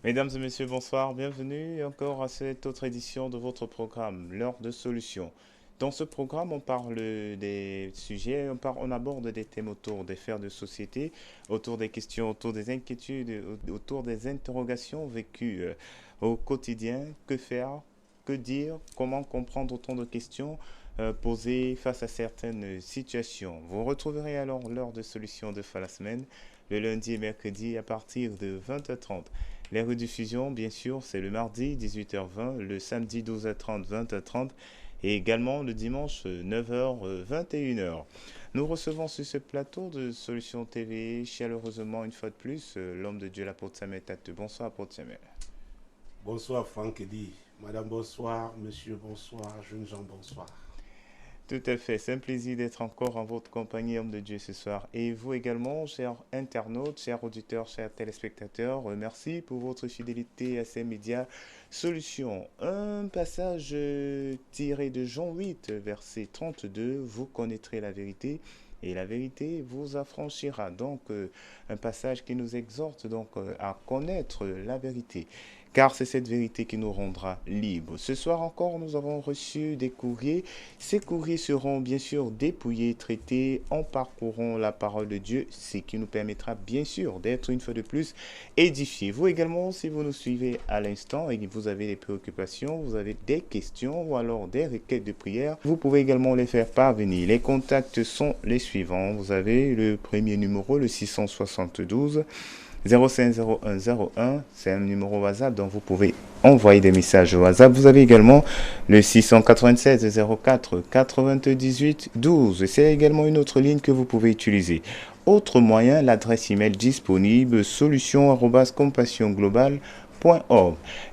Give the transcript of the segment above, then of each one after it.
Mesdames et messieurs, bonsoir, bienvenue encore à cette autre édition de votre programme, l'heure de solution. Dans ce programme, on parle des sujets, on aborde des thèmes autour des faits de société, autour des questions, autour des inquiétudes, autour des interrogations vécues au quotidien. Que faire? Que dire? Comment comprendre autant de questions posées face à certaines situations? Vous retrouverez alors l'heure de solution de fin la semaine, le lundi et mercredi à partir de 20h30. Les rediffusions, bien sûr, c'est le mardi 18h20, le samedi 12h30, 20h30 et également le dimanche 9h, 21h. Nous recevons sur ce plateau de Solutions TV chaleureusement une fois de plus l'homme de Dieu, l'apôtre Samuel Tate. Bonsoir, apôtre Samuel. Bonsoir Franck Eddy. Madame, bonsoir. Monsieur, bonsoir. Jeunes gens, bonsoir. Tout à fait, c'est un plaisir d'être encore en votre compagnie, homme de Dieu, ce soir. Et vous également, chers internautes, chers auditeurs, chers téléspectateurs, merci pour votre fidélité à ces médias Solutions. Un passage tiré de Jean 8, verset 32, vous connaîtrez la vérité. Et la vérité vous affranchira. Donc, un passage qui nous exhorte donc à connaître la vérité, car c'est cette vérité qui nous rendra libres. Ce soir encore, nous avons reçu des courriers. Ces courriers seront bien sûr dépouillés, traités en parcourant la parole de Dieu, ce qui nous permettra bien sûr d'être une fois de plus édifiés. Vous également, si vous nous suivez à l'instant et que vous avez des préoccupations, vous avez des questions ou alors des requêtes de prière, vous pouvez également les faire parvenir. Les contacts sont les suivants. Vous avez le premier numéro, le 672 050101, c'est un numéro WhatsApp dont vous pouvez envoyer des messages au WhatsApp. Vous avez également le 696 04 98 12. C'est également une autre ligne que vous pouvez utiliser. Autre moyen, l'adresse email disponible solution@compassionglobale.org.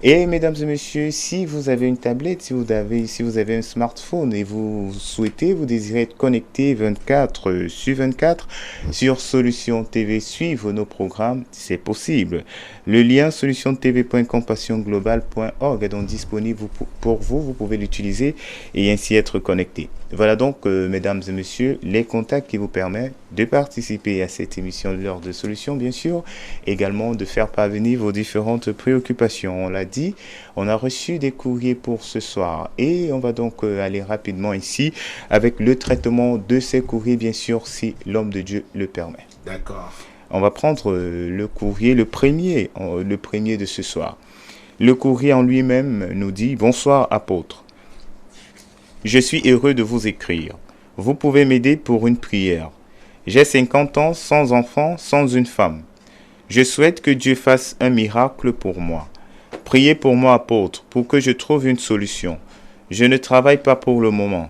Et mesdames et messieurs, si vous avez une tablette, si vous avez un smartphone et vous désirez être connecté 24 sur 24 sur Solution TV, suivre nos programmes, c'est possible. Le lien solutiontv.compassionglobale.org est donc disponible pour vous, vous pouvez l'utiliser et ainsi être connecté. Voilà donc, mesdames et messieurs, les contacts qui vous permettent de participer à cette émission de l'heure de solution, bien sûr, également de faire parvenir vos différentes préoccupations. On l'a dit, on a reçu des courriers pour ce soir et on va donc aller rapidement ici avec le traitement de ces courriers, bien sûr, si l'homme de Dieu le permet. D'accord. On va prendre le courrier, le premier de ce soir. Le courrier en lui-même nous dit « Bonsoir apôtre. Je suis heureux de vous écrire. Vous pouvez m'aider pour une prière. J'ai 50 ans, sans enfant, sans une femme. Je souhaite que Dieu fasse un miracle pour moi. Priez pour moi, apôtre, pour que je trouve une solution. Je ne travaille pas pour le moment.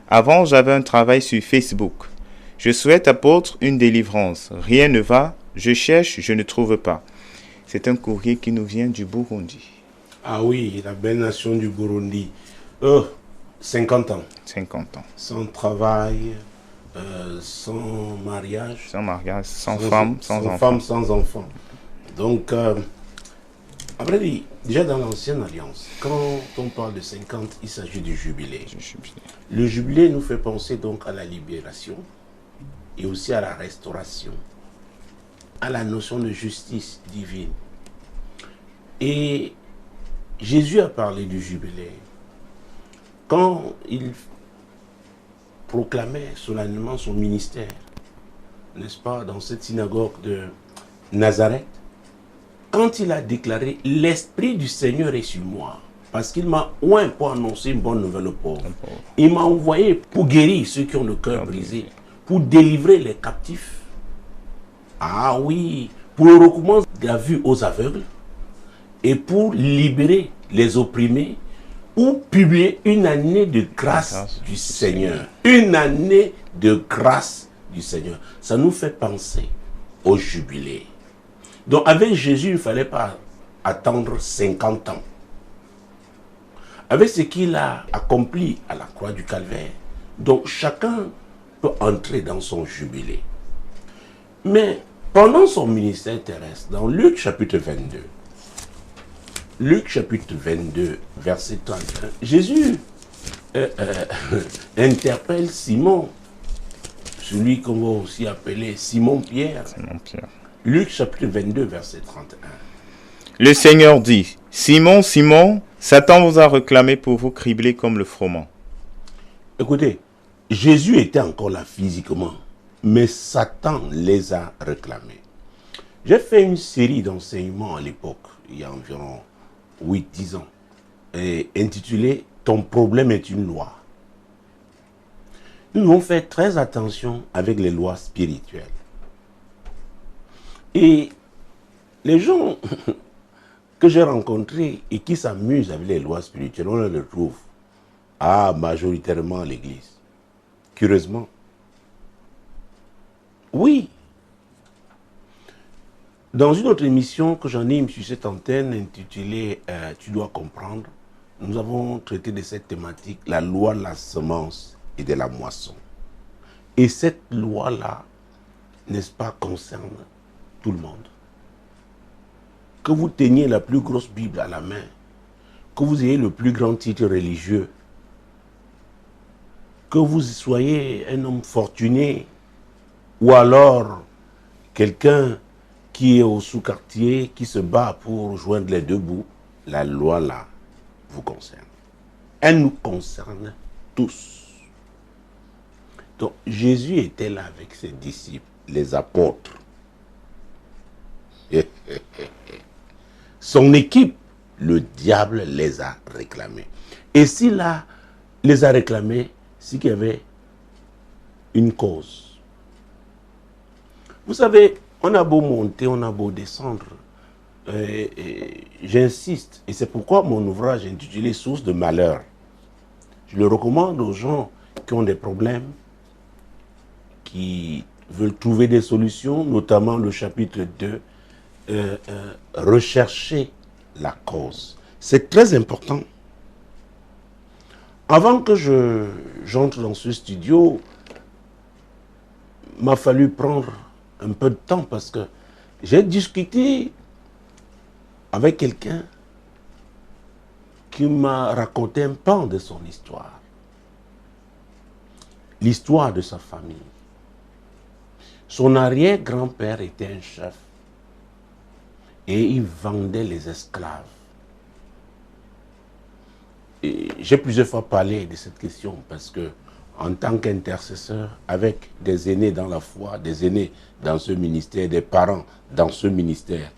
Avant, j'avais un travail sur Facebook. Je souhaite, apôtre, une délivrance. Rien ne va. Je cherche, je ne trouve pas. » C'est un courrier qui nous vient du Burundi. Ah oui, la belle nation du Burundi. 50 ans. 50 ans. Sans travail, sans mariage. Sans mariage, sans femme, sans enfant. Femme, sans enfant. Donc, après, déjà dans l'ancienne alliance, quand on parle de 50, il s'agit du jubilé. Le jubilé nous fait penser donc à la libération et aussi à la restauration, à la notion de justice divine. Et Jésus a parlé du jubilé quand il proclamait solennellement son ministère, n'est-ce pas, dans cette synagogue de Nazareth, quand il a déclaré « L'Esprit du Seigneur est sur moi », parce qu'il m'a oint pour annoncer une bonne nouvelle aux pauvres. Il m'a envoyé pour guérir ceux qui ont le cœur brisé, pour délivrer les captifs. Ah oui, pour le recouvrement de la vue aux aveugles et pour libérer les opprimés, ou publier une année de grâce du Seigneur. Une année de grâce du Seigneur. Ça nous fait penser au jubilé. Donc avec Jésus, il ne fallait pas attendre 50 ans. Avec ce qu'il a accompli à la croix du Calvaire, donc chacun peut entrer dans son jubilé. Mais pendant son ministère terrestre, dans Luc chapitre 22, verset 31, Jésus interpelle Simon, celui qu'on va aussi appeler Simon-Pierre. Simon-Pierre. Luc chapitre 22, verset 31. Le Seigneur dit, Simon, Simon, Satan vous a réclamé pour vous cribler comme le froment. Écoutez, Jésus était encore là physiquement, mais Satan les a réclamés. J'ai fait une série d'enseignements à l'époque, il y a environ 8-10 ans, intitulée « Ton problème est une loi ». Nous devons faire très attention avec les lois spirituelles. Et les gens que j'ai rencontrés et qui s'amusent avec les lois spirituelles, on les retrouve majoritairement à l'église. Curieusement. Oui. Dans une autre émission que j'anime sur cette antenne intitulée « Tu dois comprendre », nous avons traité de cette thématique, la loi de la semence et de la moisson. Et cette loi-là, n'est-ce pas, concerne tout le monde. Que vous teniez la plus grosse Bible à la main, que vous ayez le plus grand titre religieux, que vous soyez un homme fortuné, ou alors quelqu'un qui est au sous-quartier, qui se bat pour joindre les deux bouts, la loi là vous concerne. Elle nous concerne tous. Donc Jésus était là avec ses disciples, les apôtres. Son équipe, le diable les a réclamés. Et s'il les a réclamés, c'est qu'il y avait une cause. Vous savez, on a beau monter, on a beau descendre. J'insiste, et c'est pourquoi mon ouvrage intitulé « Source de malheur », je le recommande aux gens qui ont des problèmes, qui veulent trouver des solutions, notamment le chapitre 2, rechercher la cause. C'est très important. Avant que j'entre dans ce studio, il m'a fallu prendre un peu de temps parce que j'ai discuté avec quelqu'un qui m'a raconté un pan de son histoire. L'histoire de sa famille. Son arrière-grand-père était un chef et il vendait les esclaves. J'ai plusieurs fois parlé de cette question parce que en tant qu'intercesseur, avec des aînés dans la foi, des aînés dans ce ministère, des parents dans ce ministère.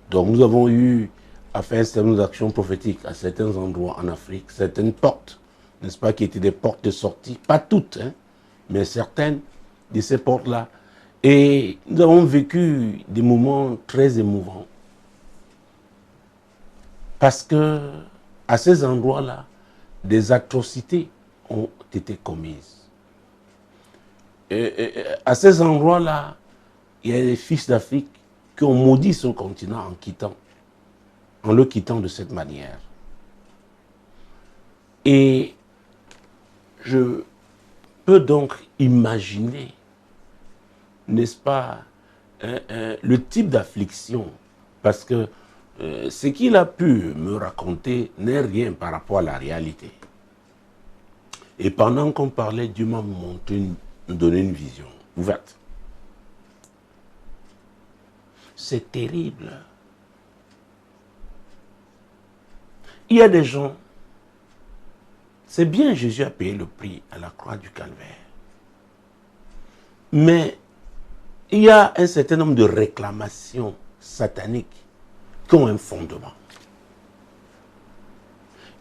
Donc nous avons eu à faire certaines actions prophétiques à certains endroits en Afrique, certaines portes, n'est-ce pas, qui étaient des portes de sortie, pas toutes, hein, mais certaines de ces portes-là. Et nous avons vécu des moments très émouvants. Parce que à ces endroits-là, des atrocités ont été commises. Et à ces endroits-là, il y a des fils d'Afrique qui ont maudit ce continent en le quittant de cette manière. Et je peux donc imaginer, n'est-ce pas, le type d'affliction, parce que ce qu'il a pu me raconter n'est rien par rapport à la réalité. Et pendant qu'on parlait, Dieu m'a donné une vision ouverte. C'est terrible. Il y a des gens, c'est bien, Jésus a payé le prix à la croix du calvaire. Mais il y a un certain nombre de réclamations sataniques qui ont un fondement.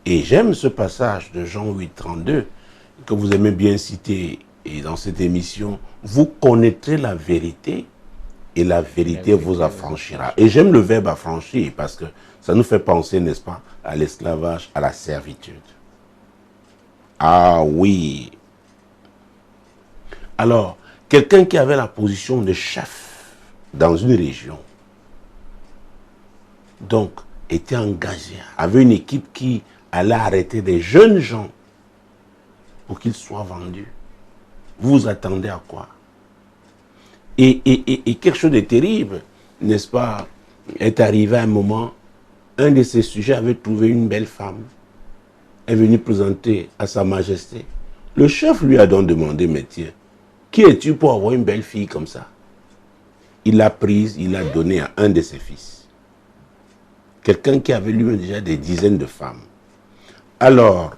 Et j'aime ce passage de Jean 8, 32, que vous aimez bien citer et dans cette émission. Vous connaîtrez la vérité et la vérité vous affranchira. Et j'aime le verbe affranchir parce que ça nous fait penser, n'est-ce pas, à l'esclavage, à la servitude. Ah oui. Alors, quelqu'un qui avait la position de chef dans une région, donc, était engagé, avait une équipe qui allait arrêter des jeunes gens pour qu'ils soient vendus. Vous vous attendez à quoi? Et quelque chose de terrible, n'est-ce pas, est arrivé à un moment, un de ces sujets avait trouvé une belle femme, est venu présenter à sa majesté. Le chef lui a donc demandé, mais tiens, qui es-tu pour avoir une belle fille comme ça? Il l'a prise, il l'a donnée à un de ses fils. Quelqu'un qui avait lui-même déjà des dizaines de femmes. Alors,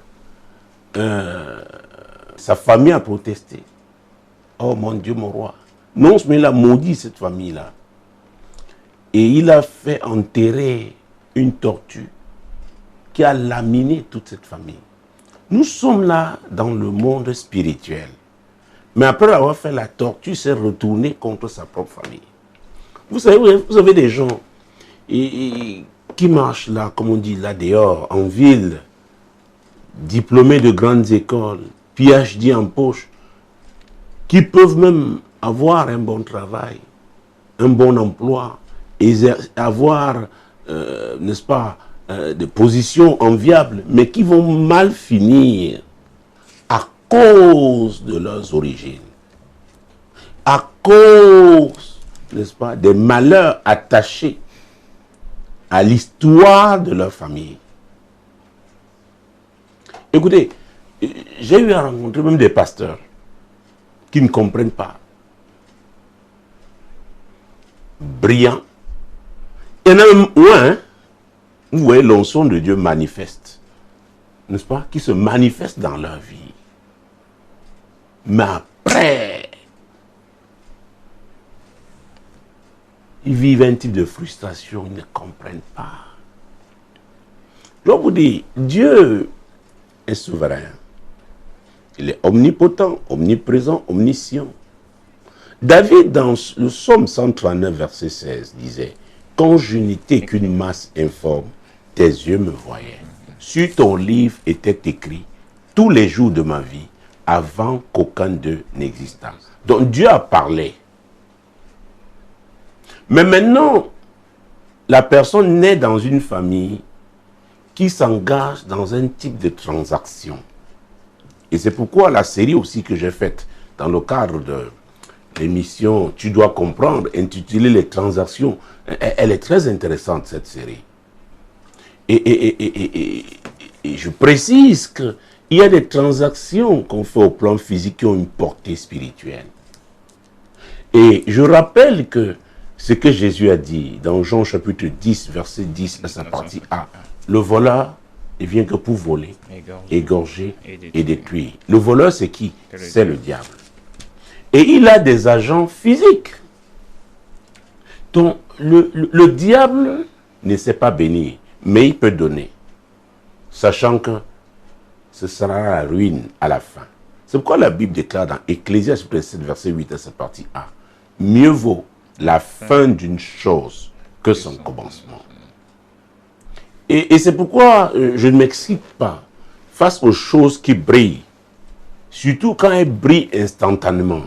sa famille a protesté. Oh mon Dieu, mon roi. Non, mais il a maudit cette famille-là. Et il a fait enterrer une tortue qui a laminé toute cette famille. Nous sommes là dans le monde spirituel. Mais après avoir fait, la tortue s'est retournée contre sa propre famille. Vous savez, vous avez des gens qui marchent là, comme on dit, là dehors, en ville, diplômés de grandes écoles, PhD en poche, qui peuvent même avoir un bon travail, un bon emploi, et avoir, n'est-ce pas, des positions enviables, mais qui vont mal finir à cause de leurs origines, à cause, n'est-ce pas, des malheurs attachés à l'histoire de leur famille. Écoutez, j'ai eu à rencontrer même des pasteurs qui ne comprennent pas. Brillants. Il y en a même un, vous voyez, l'onction de Dieu manifeste, n'est-ce pas, qui se manifeste dans leur vie. Mais après, ils vivent un type de frustration, ils ne comprennent pas. Je vous dis, Dieu est souverain. Il est omnipotent, omniprésent, omniscient. David, dans le psaume 139, verset 16, disait « Quand je n'étais qu'une masse informe, tes yeux me voyaient. Sur ton livre était écrit tous les jours de ma vie, avant qu'aucun d'eux n'existât. » Donc Dieu a parlé. Mais maintenant, la personne naît dans une famille qui s'engage dans un type de transaction. Et c'est pourquoi la série aussi que j'ai faite dans le cadre de l'émission « Tu dois comprendre », intitulée « Les transactions », elle est très intéressante, cette série. Et je précise qu'il y a des transactions qu'on fait au plan physique qui ont une portée spirituelle. Et je rappelle que ce que Jésus a dit dans Jean chapitre 10, verset 10, à sa partie A, le voleur, il vient que pour voler, égorger et détruire. Le voleur, c'est qui? C'est le diable. Et il a des agents physiques. Donc, le diable ne sait pas bénir, mais il peut donner, sachant que ce sera la ruine à la fin. C'est pourquoi la Bible déclare dans Ecclésiaste 7, verset 8 à sa partie A, mieux vaut la fin d'une chose que son commencement. Et c'est pourquoi je ne m'excite pas face aux choses qui brillent, surtout quand elles brillent instantanément.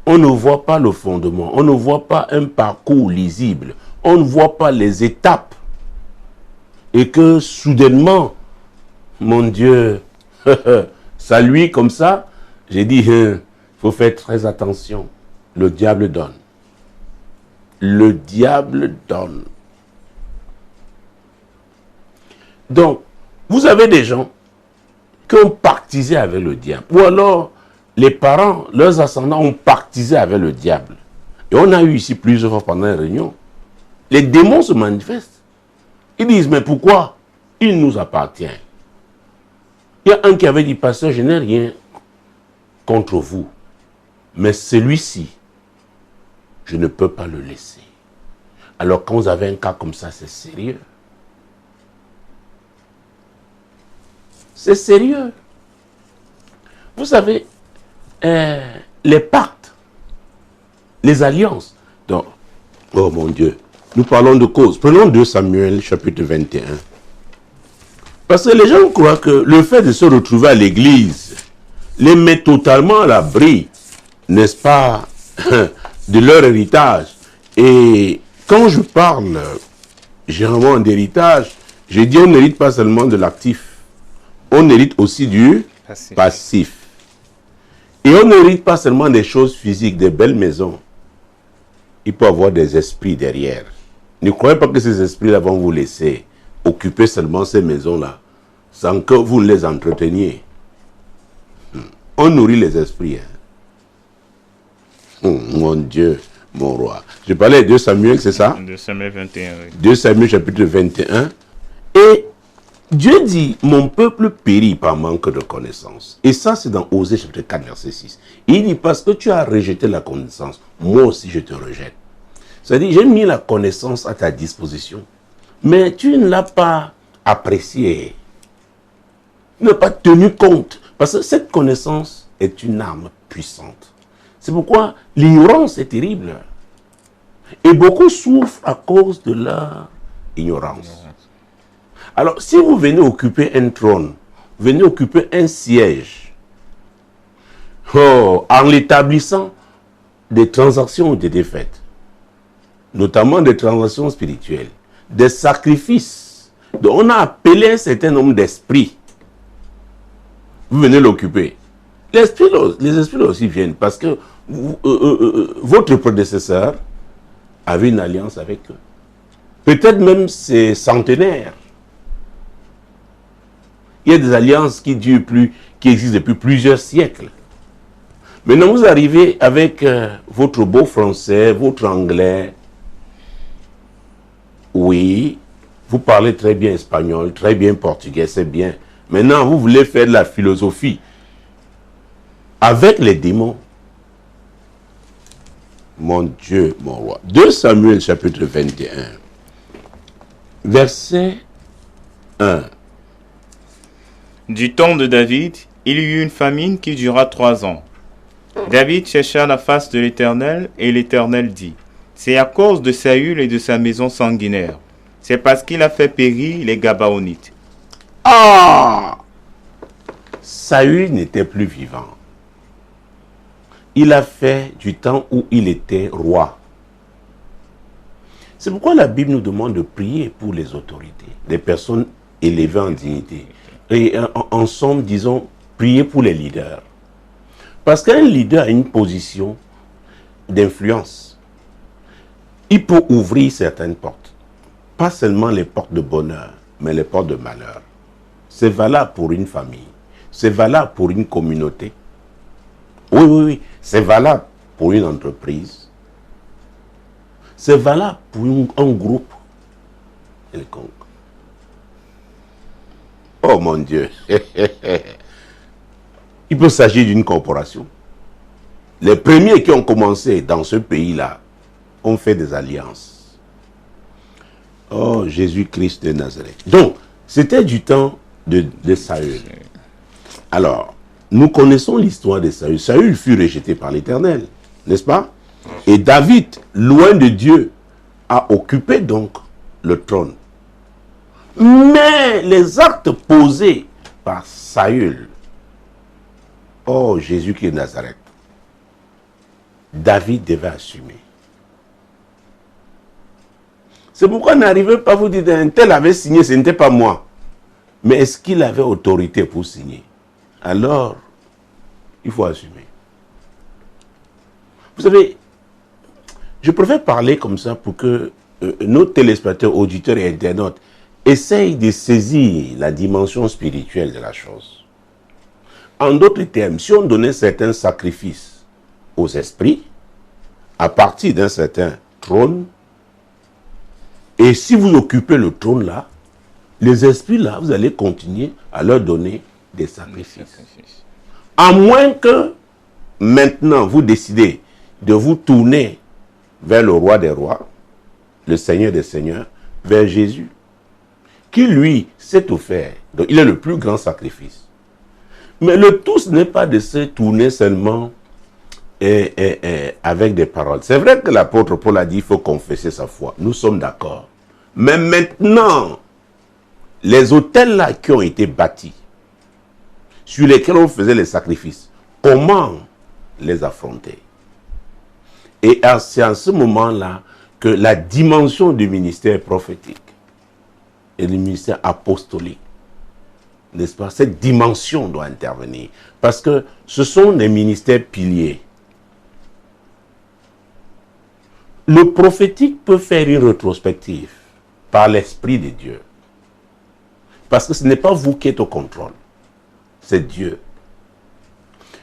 On ne voit pas le fondement, on ne voit pas un parcours lisible, on ne voit pas les étapes. Et que soudainement, mon Dieu, ça lui comme ça, j'ai dit, il faut faire très attention. Le diable donne. Le diable donne. Donc, vous avez des gens qui ont pactisé avec le diable. Ou alors, les parents, leurs ascendants ont pactisé avec le diable. Et on a eu ici plusieurs fois pendant les réunions. Les démons se manifestent. Ils disent, mais pourquoi? Il nous appartient. Il y a un qui avait dit, pasteur, je n'ai rien contre vous. Mais celui-ci, je ne peux pas le laisser. Alors quand vous avez un cas comme ça, c'est sérieux. C'est sérieux. Vous savez, les pactes, les alliances. Donc, oh mon Dieu, nous parlons de cause. Prenons 2 Samuel, chapitre 21. Parce que les gens croient que le fait de se retrouver à l'église les met totalement à l'abri, n'est-ce pas, de leur héritage. Et quand je parle généralement d'héritage, je dis on n'hérite pas seulement de l'actif, on hérite aussi du passif. Et on n'hérite pas seulement des choses physiques, des belles maisons. Il peut y avoir des esprits derrière. Ne croyez pas que ces esprits-là vont vous laisser occuper seulement ces maisons-là, sans que vous les entreteniez. On nourrit les esprits. Mon Dieu. mon roi. Je parlais de 2 Samuel, c'est ça? 2 Samuel 21, oui. 2 Samuel chapitre 21. Et Dieu dit, mon peuple périt par manque de connaissance. Et ça, c'est dans Osée chapitre 4, verset 6. Il dit, parce que tu as rejeté la connaissance, moi aussi je te rejette. C'est-à-dire, j'ai mis la connaissance à ta disposition, mais tu ne l'as pas appréciée. Tu n'as pas tenu compte. Parce que cette connaissance est une arme puissante. C'est pourquoi l'ignorance est terrible. Et beaucoup souffrent à cause de leur ignorance. Alors, si vous venez occuper un trône, venez occuper un siège, en l'établissant des transactions ou des défaites, notamment des transactions spirituelles, des sacrifices, donc on a appelé un certain nombre d'esprits, vous venez l'occuper. Les esprits aussi viennent parce que votre prédécesseur avait une alliance avec eux. Peut-être même c'est centenaire. Il y a des alliances qui existent depuis plusieurs siècles. Maintenant, vous arrivez avec votre beau français, votre anglais. Oui, vous parlez très bien espagnol, très bien portugais, c'est bien. Maintenant, vous voulez faire de la philosophie avec les démons. Mon Dieu, mon roi. 2 Samuel chapitre 21, verset 1. Du temps de David, il y eut une famine qui dura 3 ans. David chercha la face de l'Éternel, et l'Éternel dit, c'est à cause de Saül et de sa maison sanguinaire. C'est parce qu'il a fait périr les Gabaonites. Ah! Saül n'était plus vivant. Il a fait du temps où il était roi. C'est pourquoi la Bible nous demande de prier pour les autorités, les personnes élevées en dignité. Et en somme, disons, prier pour les leaders. Parce qu'un leader a une position d'influence. Il peut ouvrir certaines portes. Pas seulement les portes de bonheur, mais les portes de malheur. C'est valable pour une famille. C'est valable pour une communauté. Oui. C'est valable pour une entreprise. C'est valable pour un groupe quelconque. Oh mon Dieu. Il peut s'agir d'une corporation. Les premiers qui ont commencé dans ce pays-là ont fait des alliances. Oh, Jésus-Christ de Nazareth. Donc, c'était du temps de Saül. Alors, nous connaissons l'histoire de Saül. Saül fut rejeté par l'Éternel, n'est-ce pas? Et David, loin de Dieu, a occupé donc le trône. Mais les actes posés par Saül, oh Jésus-Christ de Nazareth, David devait assumer. C'est pourquoi n'arrivez pas à vous dire, un tel avait signé, ce n'était pas moi. Mais est-ce qu'il avait autorité pour signer? Alors, il faut assumer. Vous savez, je préfère parler comme ça pour que nos téléspectateurs, auditeurs et internautes essayent de saisir la dimension spirituelle de la chose. En d'autres termes, si on donnait certains sacrifices aux esprits, à partir d'un certain trône, et si vous occupez le trône là, les esprits là, vous allez continuer à leur donner des sacrifices. À moins que maintenant vous décidez de vous tourner vers le roi des rois, le Seigneur des seigneurs, vers Jésus, qui lui s'est offert. Donc il est le plus grand sacrifice. Mais le tout, ce n'est pas de se tourner seulement avec des paroles. C'est vrai que l'apôtre Paul a dit qu'il faut confesser sa foi. Nous sommes d'accord. Mais maintenant, les autels là qui ont été bâtis, sur lesquels on faisait les sacrifices, comment les affronter? Et c'est en ce moment-là que la dimension du ministère prophétique et du ministère apostolique, n'est-ce pas, cette dimension doit intervenir. Parce que ce sont des ministères piliers. Le prophétique peut faire une rétrospective par l'Esprit de Dieu. Parce que ce n'est pas vous qui êtes au contrôle. C'est Dieu.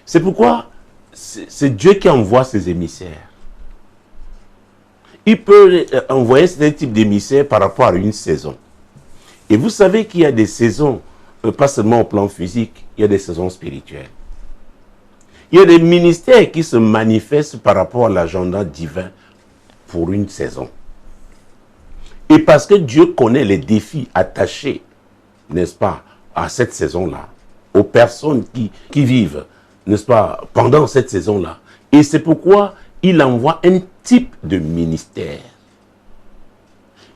C'est pourquoi c'est Dieu qui envoie ses émissaires. il peut envoyer ce type d'émissaire par rapport à une saison. Et vous savez qu'il y a des saisons, pas seulement au plan physique, il y a des saisons spirituelles. Il y a des ministères qui se manifestent par rapport à l'agenda divin pour une saison. Et parce que Dieu connaît les défis attachés, n'est-ce pas, à cette saison-là, aux personnes qui vivent, n'est-ce pas, pendant cette saison-là. Et c'est pourquoi il envoie un type de ministère.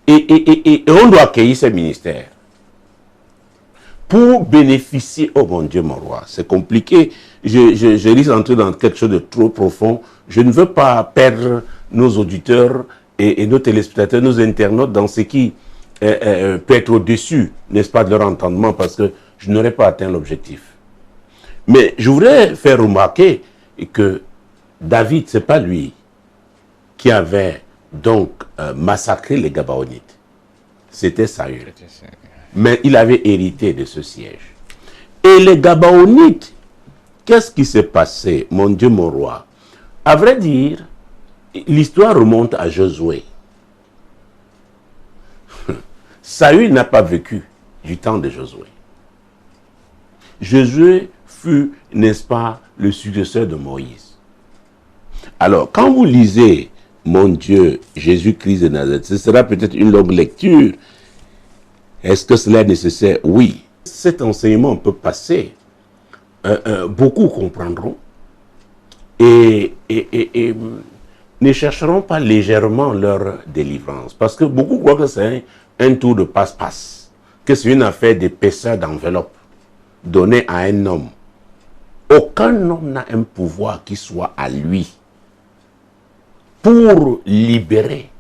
Et on doit accueillir ces ministères pour bénéficier. Oh mon Dieu, mon roi, c'est compliqué. Je risque d'entrer dans quelque chose de trop profond. Je ne veux pas perdre nos auditeurs et nos téléspectateurs, nos internautes dans ce qui peut être au-dessus, n'est-ce pas, de leur entendement, parce que je n'aurais pas atteint l'objectif. Mais je voudrais faire remarquer que David, ce n'est pas lui qui avait donc massacré les Gabaonites. C'était Saül. Mais il avait hérité de ce siège. Et les Gabaonites, qu'est-ce qui s'est passé, mon Dieu, mon roi? À vrai dire, l'histoire remonte à Josué. Saül n'a pas vécu du temps de Josué. Josué fut, n'est-ce pas, le successeur de Moïse. Alors, quand vous lisez, mon Dieu, Jésus-Christ de Nazareth, ce sera peut-être une longue lecture. Est-ce que cela est nécessaire? Oui. Cet enseignement peut passer. Beaucoup comprendront et ne chercheront pas légèrement leur délivrance. Parce que beaucoup croient que c'est un tour de passe-passe, que c'est une affaire d'épaisseur d'enveloppe donnée à un homme. Aucun homme n'a un pouvoir qui soit à lui pour libérer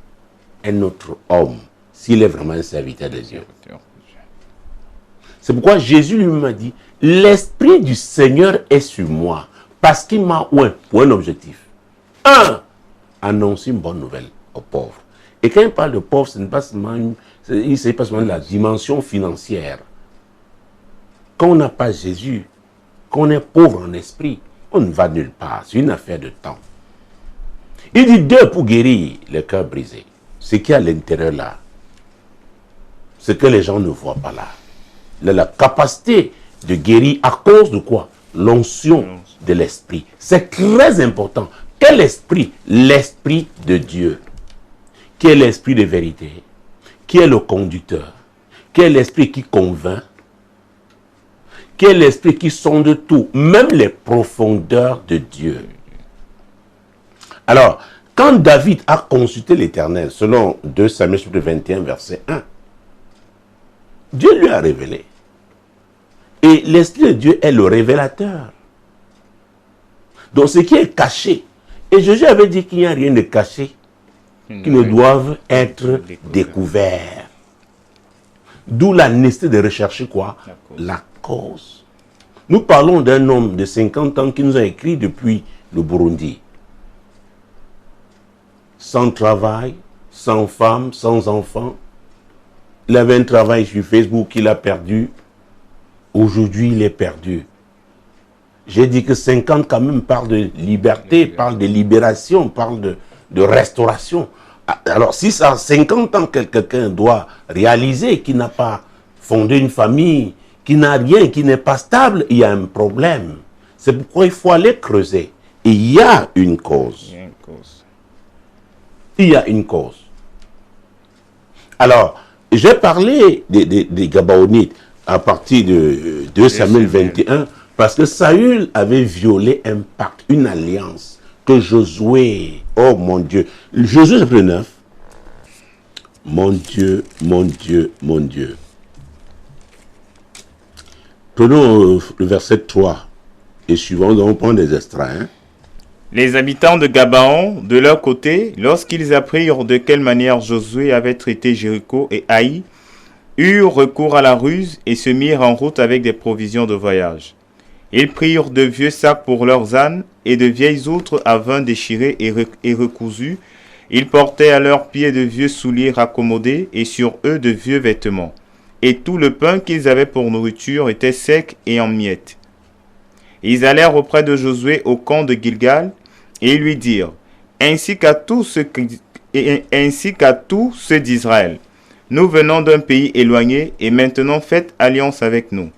un autre homme s'il est vraiment un serviteur de Dieu. C'est pourquoi Jésus lui-même a dit, l'Esprit du Seigneur est sur moi, parce qu'il m'a oint pour un objectif. Annoncer une bonne nouvelle aux pauvres. Et quand il parle de pauvres, ce n'est pas seulement de la dimension financière. Quand on n'a pas Jésus, quand on est pauvre en esprit, on ne va nulle part. C'est une affaire de temps. Il dit deux pour guérir le cœur brisé. Ce qui est à l'intérieur là, ce que les gens ne voient pas là. La capacité de guérir à cause de quoi? L'onction de l'esprit. C'est très important. Quel esprit? L'esprit de Dieu. Qui est l'esprit de vérité? Qui est le conducteur? Qui est l'esprit qui convainc? Qui est l'esprit qui sonde tout, même les profondeurs de Dieu? Alors, quand David a consulté l'Éternel, selon 2 Samuel 21, verset 1, Dieu lui a révélé. Et l'Esprit de Dieu est le révélateur. Donc ce qui est caché, et Jésus avait dit qu'il n'y a rien de caché, qui ne doivent être découverts. D'où la nécessité de rechercher quoi? La cause. Nous parlons d'un homme de 50 ans qui nous a écrit depuis le Burundi. Sans travail, sans femme, sans enfant. Il avait un travail sur Facebook qu'il a perdu. Aujourd'hui, il est perdu. J'ai dit que 50 quand même parle de liberté, parle de libération, parle de restauration. Alors, si ça a 50 ans que quelqu'un doit réaliser qu'il n'a pas fondé une famille, qu'il n'a rien, qu'il n'est pas stable, il y a un problème. C'est pourquoi il faut aller creuser. Et il y a une cause. Il y a une cause. Alors, j'ai parlé des Gabaonites à partir de 2 Samuel 21, parce que Saül avait violé un pacte, une alliance que Josué, oh mon Dieu, Josué chapitre 9, mon Dieu, mon Dieu, mon Dieu. Prenons le verset 3 et suivant, on prend des extraits. Hein. Les habitants de Gabaon, de leur côté, lorsqu'ils apprirent de quelle manière Josué avait traité Jéricho et Haï, eurent recours à la ruse et se mirent en route avec des provisions de voyage. Ils prirent de vieux sacs pour leurs ânes et de vieilles outres à vin déchirées et recousues. Ils portaient à leurs pieds de vieux souliers raccommodés et sur eux de vieux vêtements. Et tout le pain qu'ils avaient pour nourriture était sec et en miettes. Ils allèrent auprès de Josué au camp de Gilgal et lui dirent, ainsi qu'à tous ceux ainsi qu'à tous ceux d'Israël. Nous venons d'un pays éloigné et maintenant faites alliance avec nous.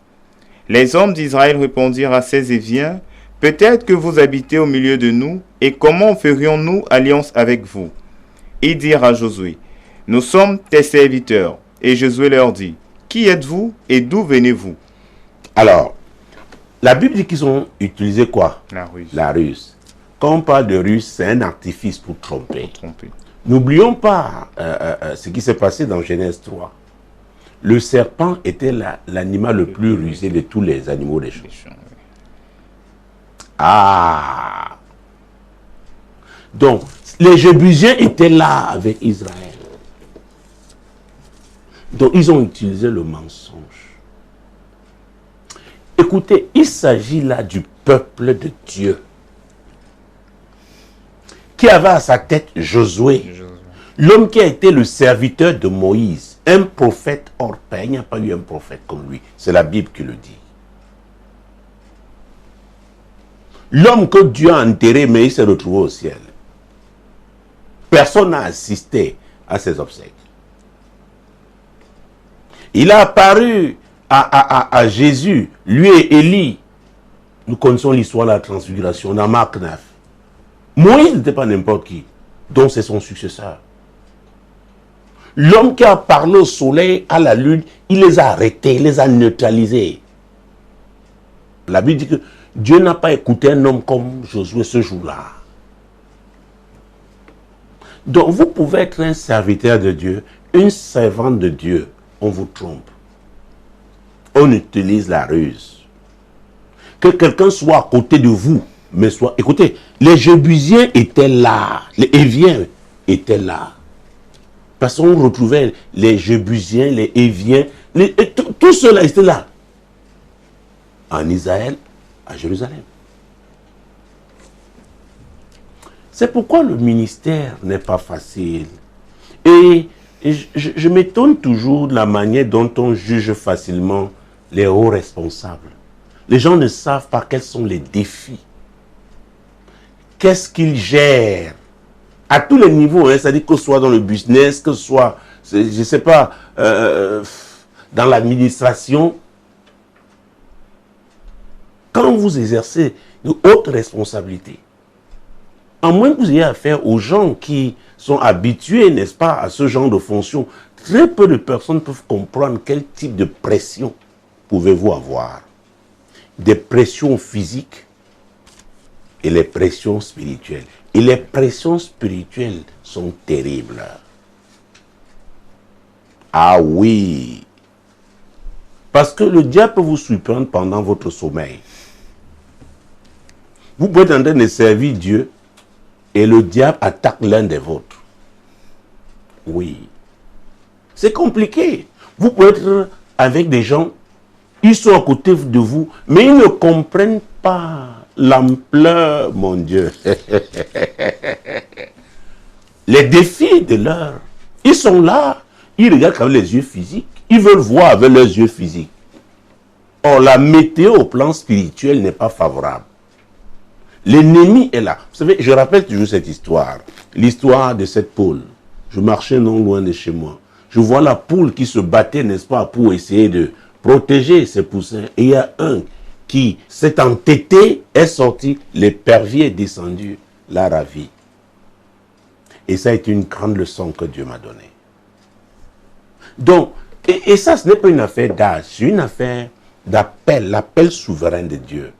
Les hommes d'Israël répondirent à ces Éviens, peut-être que vous habitez au milieu de nous, et comment ferions-nous alliance avec vous? Ils dirent à Josué, nous sommes tes serviteurs. Et Josué leur dit, qui êtes-vous et d'où venez-vous? Alors, la Bible dit qu'ils ont utilisé quoi? La ruse. La ruse. Quand on parle de ruse, c'est un artifice pour tromper. Trompé. N'oublions pas ce qui s'est passé dans Genèse 3. Le serpent était l'animal le plus rusé de tous les animaux des champs. Ah! Donc, les Jébusiens étaient là avec Israël. Donc, ils ont utilisé le mensonge. Écoutez, il s'agit là du peuple de Dieu qui avait à sa tête Josué, l'homme qui a été le serviteur de Moïse, un prophète hors pair. Il n'y a pas eu un prophète comme lui. C'est la Bible qui le dit. L'homme que Dieu a enterré, mais il s'est retrouvé au ciel. Personne n'a assisté à ses obsèques. Il a apparu à Jésus, lui et Élie. Nous connaissons l'histoire de la transfiguration dans Marc 9. Moïse n'était pas n'importe qui, donc c'est son successeur. L'homme qui a parlé au soleil, à la lune, il les a arrêtés, il les a neutralisés. La Bible dit que Dieu n'a pas écouté un homme comme Josué ce jour-là. Donc vous pouvez être un serviteur de Dieu, une servante de Dieu, on vous trompe. On utilise la ruse. Que quelqu'un soit à côté de vous, mais soit... Écoutez, les Jébusiens étaient là, les Éviens étaient là. Parce qu'on retrouvait les Jébusiens, les Éviens, tout cela était là. En Israël, à Jérusalem. C'est pourquoi le ministère n'est pas facile. Et je m'étonne toujours de la manière dont on juge facilement les hauts responsables. Les gens ne savent pas quels sont les défis. Qu'est-ce qu'ils gèrent à tous les niveaux, hein, c'est-à-dire que ce soit dans le business, que ce soit, je ne sais pas, dans l'administration. Quand vous exercez de hautes responsabilités, à moins que vous ayez affaire aux gens qui sont habitués, n'est-ce pas, à ce genre de fonction, très peu de personnes peuvent comprendre quel type de pression pouvez-vous avoir. Des pressions physiques et les pressions spirituelles. Et les pressions spirituelles sont terribles. Ah oui. Parce que le diable peut vous surprendre pendant votre sommeil. Vous pouvez être en train de servir Dieu et le diable attaque l'un des vôtres. Oui. C'est compliqué. Vous pouvez être avec des gens, ils sont à côté de vous, mais ils ne comprennent pas l'ampleur, mon Dieu. Les défis de l'heure, ils sont là, ils regardent avec les yeux physiques, ils veulent voir avec leurs yeux physiques. Or, la météo au plan spirituel n'est pas favorable. L'ennemi est là. Vous savez, je rappelle toujours cette histoire. L'histoire de cette poule. Je marchais non loin de chez moi. Je vois la poule qui se battait, n'est-ce pas, pour essayer de protéger ses poussins. Et il y a un qui s'est entêté, est sorti, l'épervier est descendu, l'a ravi. Et ça a été une grande leçon que Dieu m'a donnée. Donc, et ça, ce n'est pas une affaire d'âge, c'est une affaire d'appel, l'appel souverain de Dieu.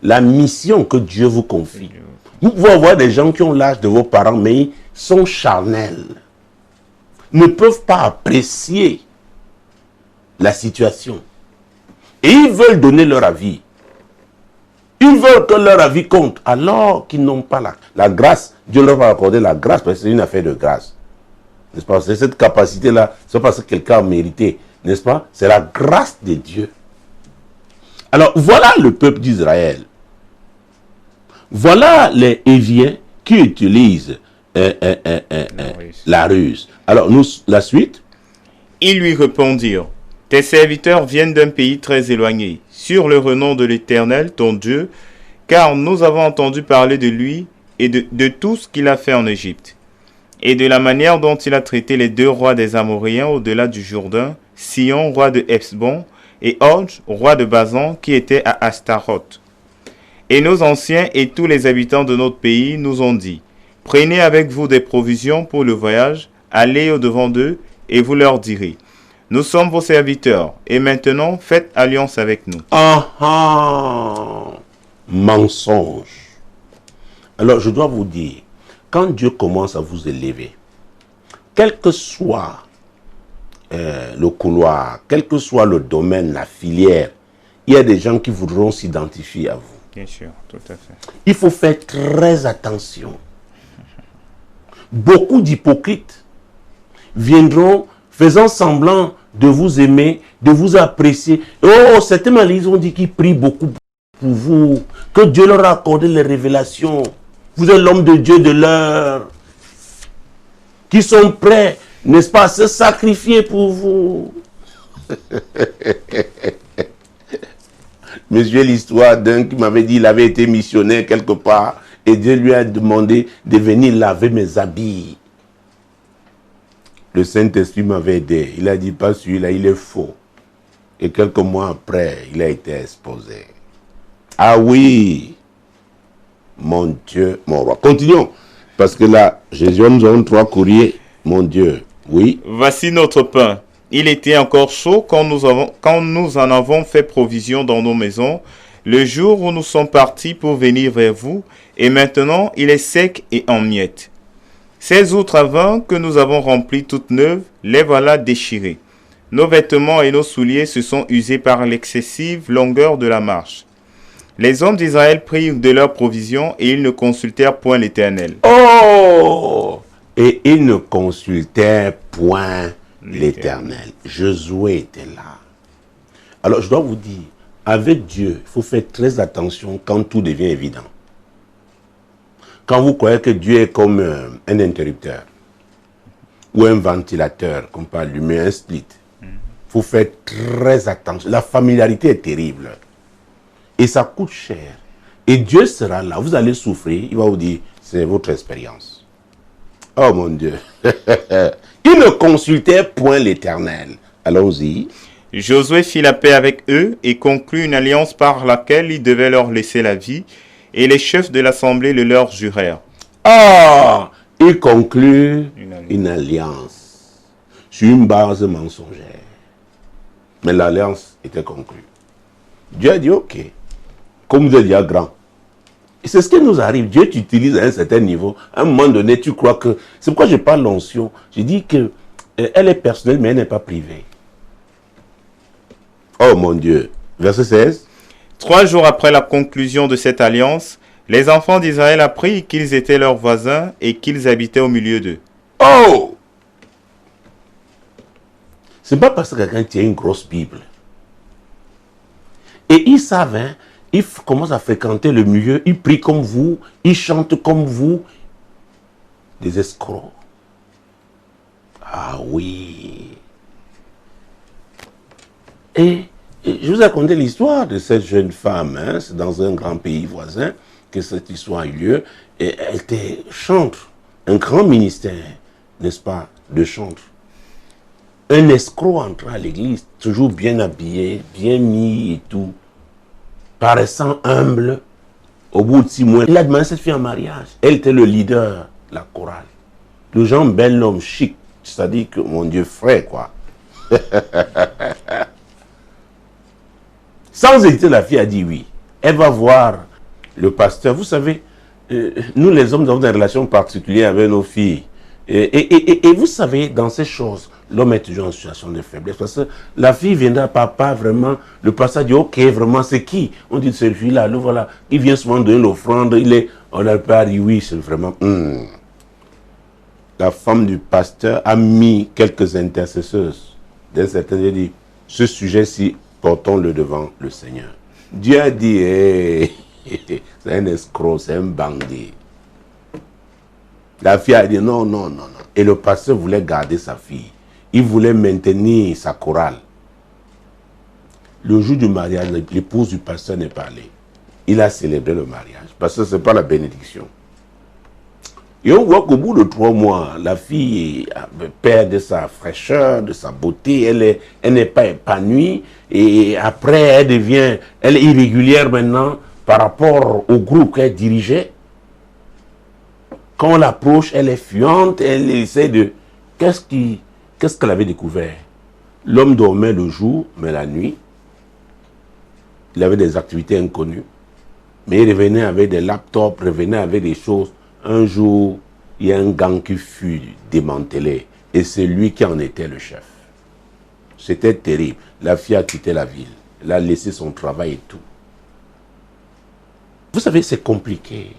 La mission que Dieu vous confie. Vous pouvez avoir des gens qui ont l'âge de vos parents, mais ils sont charnels. Ne peuvent pas apprécier la situation. Et ils veulent donner leur avis. Ils veulent que leur avis compte, alors qu'ils n'ont pas la grâce. Dieu leur a accordé la grâce, parce que c'est une affaire de grâce. N'est-ce pas? C'est cette capacité-là, c'est pas parce que quelqu'un a mérité, n'est-ce pas? C'est la grâce de Dieu. Alors, voilà le peuple d'Israël. Voilà les Éviens qui utilisent la ruse. Alors, la suite. Ils lui répondirent, tes serviteurs viennent d'un pays très éloigné, sur le renom de l'Éternel, ton Dieu, car nous avons entendu parler de lui et de tout ce qu'il a fait en Égypte. et de la manière dont il a traité les 2 rois des Amoréens au-delà du Jourdain, Sion, roi de Hesbon, et Og, roi de Basan, qui était à Astaroth. Et nos anciens et tous les habitants de notre pays nous ont dit, « Prenez avec vous des provisions pour le voyage, allez au-devant d'eux, et vous leur direz, « Nous sommes vos serviteurs, et maintenant faites alliance avec nous. » Ah ah! Mensonge. Alors je dois vous dire, quand Dieu commence à vous élever, quel que soit le couloir, quel que soit le domaine, la filière, il y a des gens qui voudront s'identifier à vous. Bien sûr, tout à fait. Il faut faire très attention. Beaucoup d'hypocrites viendront faisant semblant de vous aimer, de vous apprécier. Oh, certains ils ont dit qu'ils prient beaucoup pour vous, que Dieu leur a accordé les révélations. Vous êtes l'homme de Dieu de l'heure, qui sont prêts, n'est-ce pas, à se sacrifier pour vous. Monsieur, l'histoire d'un qui m'avait dit qu'il avait été missionnaire quelque part et Dieu lui a demandé de venir laver mes habits. Le Saint-Esprit m'avait aidé. Il a dit, pas celui-là, il est faux. Et quelques mois après, il a été exposé. Ah oui, mon Dieu, mon roi. Continuons. Parce que là, Jésus nous a 3 courriers. Mon Dieu, oui. Voici notre pain. Il était encore chaud quand nous en avons fait provision dans nos maisons, le jour où nous sommes partis pour venir vers vous, et maintenant il est sec et en miettes. Ces outres à vin que nous avons remplies toutes neuves, les voilà déchirées. Nos vêtements et nos souliers se sont usés par l'excessive longueur de la marche. Les hommes d'Israël prirent de leurs provisions et ils ne consultèrent point l'Éternel. Oh! Et ils ne consultèrent point l'Éternel. Josué était là. Alors, je dois vous dire, avec Dieu, il faut faire très attention quand tout devient évident. Quand vous croyez que Dieu est comme un interrupteur ou un ventilateur, qu'on peut allumer un split, il faut faire très attention. La familiarité est terrible. Et ça coûte cher. Et Dieu sera là. Vous allez souffrir. Il va vous dire, c'est votre expérience. Oh mon Dieu. Ils ne consultaient point l'Éternel. Allons-y. Josué fit la paix avec eux et conclut une alliance par laquelle il devait leur laisser la vie, et les chefs de l'assemblée le leur jurèrent. Ah, il conclut une alliance sur une base mensongère. Mais l'alliance était conclue. Dieu a dit, ok, comme vous êtes déjà grand. Et c'est ce qui nous arrive. Dieu t'utilise à un certain niveau. À un moment donné, tu crois que... C'est pourquoi je parle l'onction. Je dis que elle est personnelle, mais elle n'est pas privée. Oh mon Dieu. Verset 16. 3 jours après la conclusion de cette alliance, les enfants d'Israël apprirent qu'ils étaient leurs voisins et qu'ils habitaient au milieu d'eux. Oh! C'est pas parce que quelqu'un tient une grosse Bible. Et ils savent, hein, ils commencent à fréquenter le milieu, ils prient comme vous, ils chantent comme vous. Des escrocs. Ah oui. Et je vous ai raconté l'histoire de cette jeune femme. Hein, c'est dans un grand pays voisin que cette histoire a eu lieu. Et elle était chantre. Un grand ministère, n'est-ce pas, de chantre. Un escroc entra à l'église, toujours bien habillé, bien mis et tout. Paraissant humble, au bout de 6 mois, il a demandé cette fille en mariage. Elle était le leader de la chorale. Le genre bel homme chic, c'est-à-dire que, mon Dieu, frais, quoi. Sans hésiter, la fille a dit oui. Elle va voir le pasteur. Vous savez, nous les hommes, nous avons des relations particulières avec nos filles. Et vous savez, dans ces choses, l'homme est toujours en situation de faiblesse. Parce que la fille viendra, papa, vraiment, le pasteur dit, ok, vraiment, c'est qui? On dit, c'est celui-là, le voilà. Il vient souvent donner l'offrande, on a pas dit, oui, c'est vraiment... La femme du pasteur a mis quelques intercesseuses. D'un certain, il dit, ce sujet-ci, portons-le devant le Seigneur. Dieu a dit, hey, c'est un escroc, c'est un bandit. La fille a dit non, non, non, non. Et le pasteur voulait garder sa fille. Il voulait maintenir sa chorale. Le jour du mariage, l'épouse du pasteur n'est pas allée. Il a célébré le mariage. Parce que ce n'est pas la bénédiction. Et on voit qu'au bout de 3 mois, la fille perd de sa fraîcheur, de sa beauté, elle n'est pas épanouie. Et après, elle est irrégulière maintenant par rapport au groupe qu'elle dirigeait. Quand on l'approche, elle est fuyante, elle essaie de... Qu'est-ce qu'elle avait découvert? L'homme dormait le jour, mais la nuit, il avait des activités inconnues. Mais il revenait avec des laptops, revenait avec des choses. Un jour, il y a un gang qui fut démantelé. Et c'est lui qui en était le chef. C'était terrible. La fille a quitté la ville. Elle a laissé son travail et tout. Vous savez, c'est compliqué.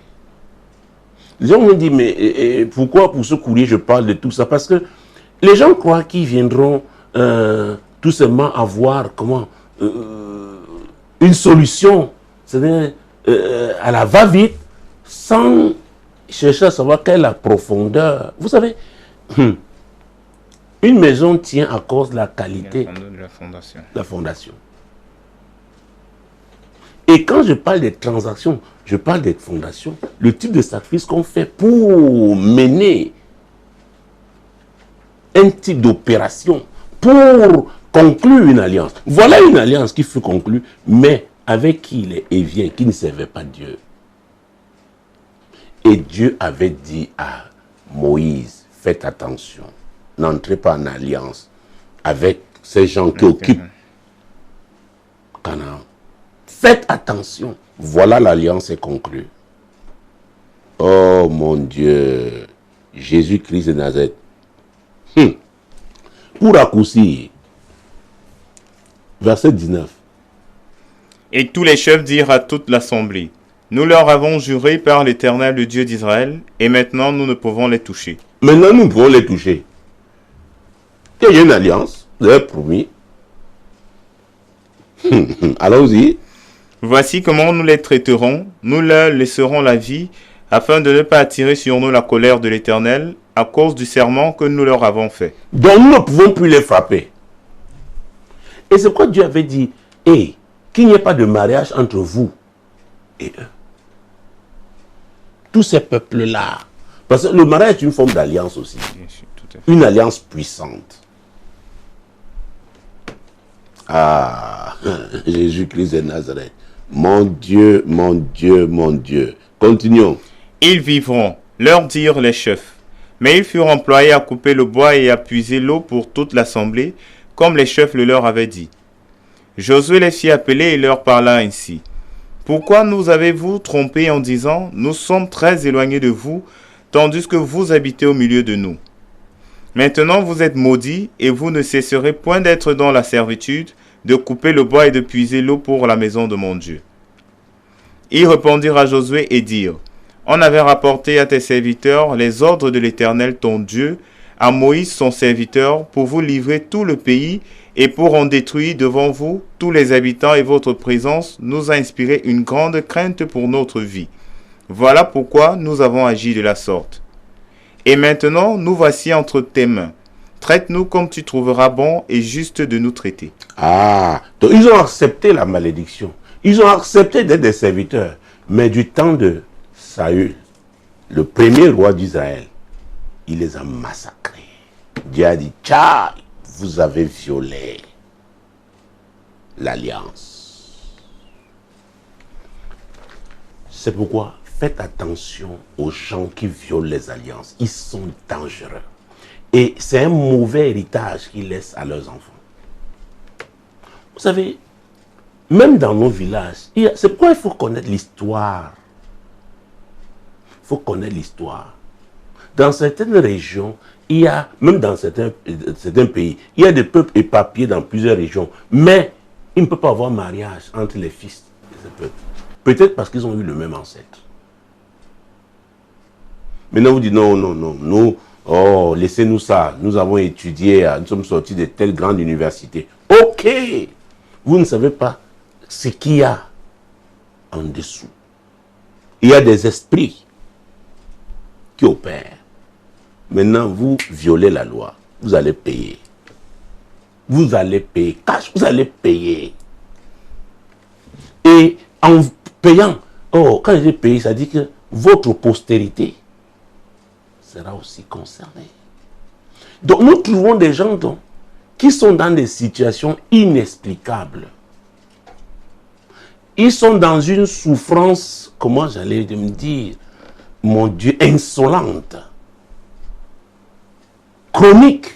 Les gens m'ont dit, mais pourquoi pour ce courrier je parle de tout ça? Parce que les gens croient qu'ils viendront tout simplement avoir une solution, c'est-à-dire à la va-vite, sans chercher à savoir quelle est la profondeur. Vous savez, une maison tient à cause de la qualité de la fondation. La fondation. Et quand je parle des transactions, je parle des fondations, le type de sacrifice qu'on fait pour mener un type d'opération, pour conclure une alliance. Voilà une alliance qui fut conclue, mais avec qui il est Évien, qui ne servait pas Dieu. Et Dieu avait dit à Moïse, faites attention, n'entrez pas en alliance avec ces gens qui occupent Canaan. Faites attention. Voilà, l'alliance est conclue. Oh mon Dieu, Jésus-Christ de Nazareth. Pour raccourcir, verset 19. Et tous les chefs dirent à toute l'assemblée, nous leur avons juré par l'Éternel, le Dieu d'Israël, et maintenant nous ne pouvons les toucher. Maintenant nous pouvons les toucher. Il y a une alliance, vous avez promis. Allons-y. Voici comment nous les traiterons, nous leur laisserons la vie, afin de ne pas attirer sur nous la colère de l'Éternel, à cause du serment que nous leur avons fait. Donc nous ne pouvons plus les frapper. Et c'est quoi Dieu avait dit, qu'il n'y ait pas de mariage entre vous et eux. Tous ces peuples-là. Parce que le mariage est une forme d'alliance aussi. Bien sûr, tout à fait. Une alliance puissante. Ah, Jésus-Christ de Nazareth. Mon Dieu, mon Dieu, mon Dieu. Continuons. Ils vivront, leur dirent les chefs. Mais ils furent employés à couper le bois et à puiser l'eau pour toute l'assemblée, comme les chefs le leur avaient dit. Josué les fit appeler et leur parla ainsi. Pourquoi nous avez-vous trompés en disant, nous sommes très éloignés de vous, tandis que vous habitez au milieu de nous? Maintenant vous êtes maudits, et vous ne cesserez point d'être dans la servitude, de couper le bois et de puiser l'eau pour la maison de mon Dieu. Ils répondirent à Josué et dirent, on avait rapporté à tes serviteurs les ordres de l'Éternel ton Dieu, à Moïse son serviteur, pour vous livrer tout le pays, et pour en détruire devant vous tous les habitants, et votre présence nous a inspiré une grande crainte pour notre vie. Voilà pourquoi nous avons agi de la sorte. Et maintenant, nous voici entre tes mains. Traite-nous comme tu trouveras bon et juste de nous traiter. Ah, donc ils ont accepté la malédiction. Ils ont accepté d'être des serviteurs. Mais du temps de Saül, le premier roi d'Israël, il les a massacrés. Dieu a dit, tchao, vous avez violé l'alliance. C'est pourquoi faites attention aux gens qui violent les alliances. Ils sont dangereux. Et c'est un mauvais héritage qu'ils laissent à leurs enfants. Vous savez, même dans nos villages, c'est pourquoi il faut connaître l'histoire. Il faut connaître l'histoire. Dans certaines régions, il y a, même dans certains pays, il y a des peuples éparpillés dans plusieurs régions. Mais il ne peut pas avoir mariage entre les fils de ces peuples. Peut-être parce qu'ils ont eu le même ancêtre. Maintenant, vous dites non, non, non, nous, oh, laissez-nous ça. Nous avons étudié, nous sommes sortis de telle grande université. Ok, vous ne savez pas ce qu'il y a en dessous. Il y a des esprits qui opèrent. Maintenant, vous violez la loi. Vous allez payer. Vous allez payer. Cash, vous allez payer. Et en payant, oh, quand je dis payer, ça dit que votre postérité sera aussi concerné. Donc nous trouvons des gens qui sont dans des situations inexplicables. Ils sont dans une souffrance, comment j'allais me dire, mon Dieu, insolente, chronique,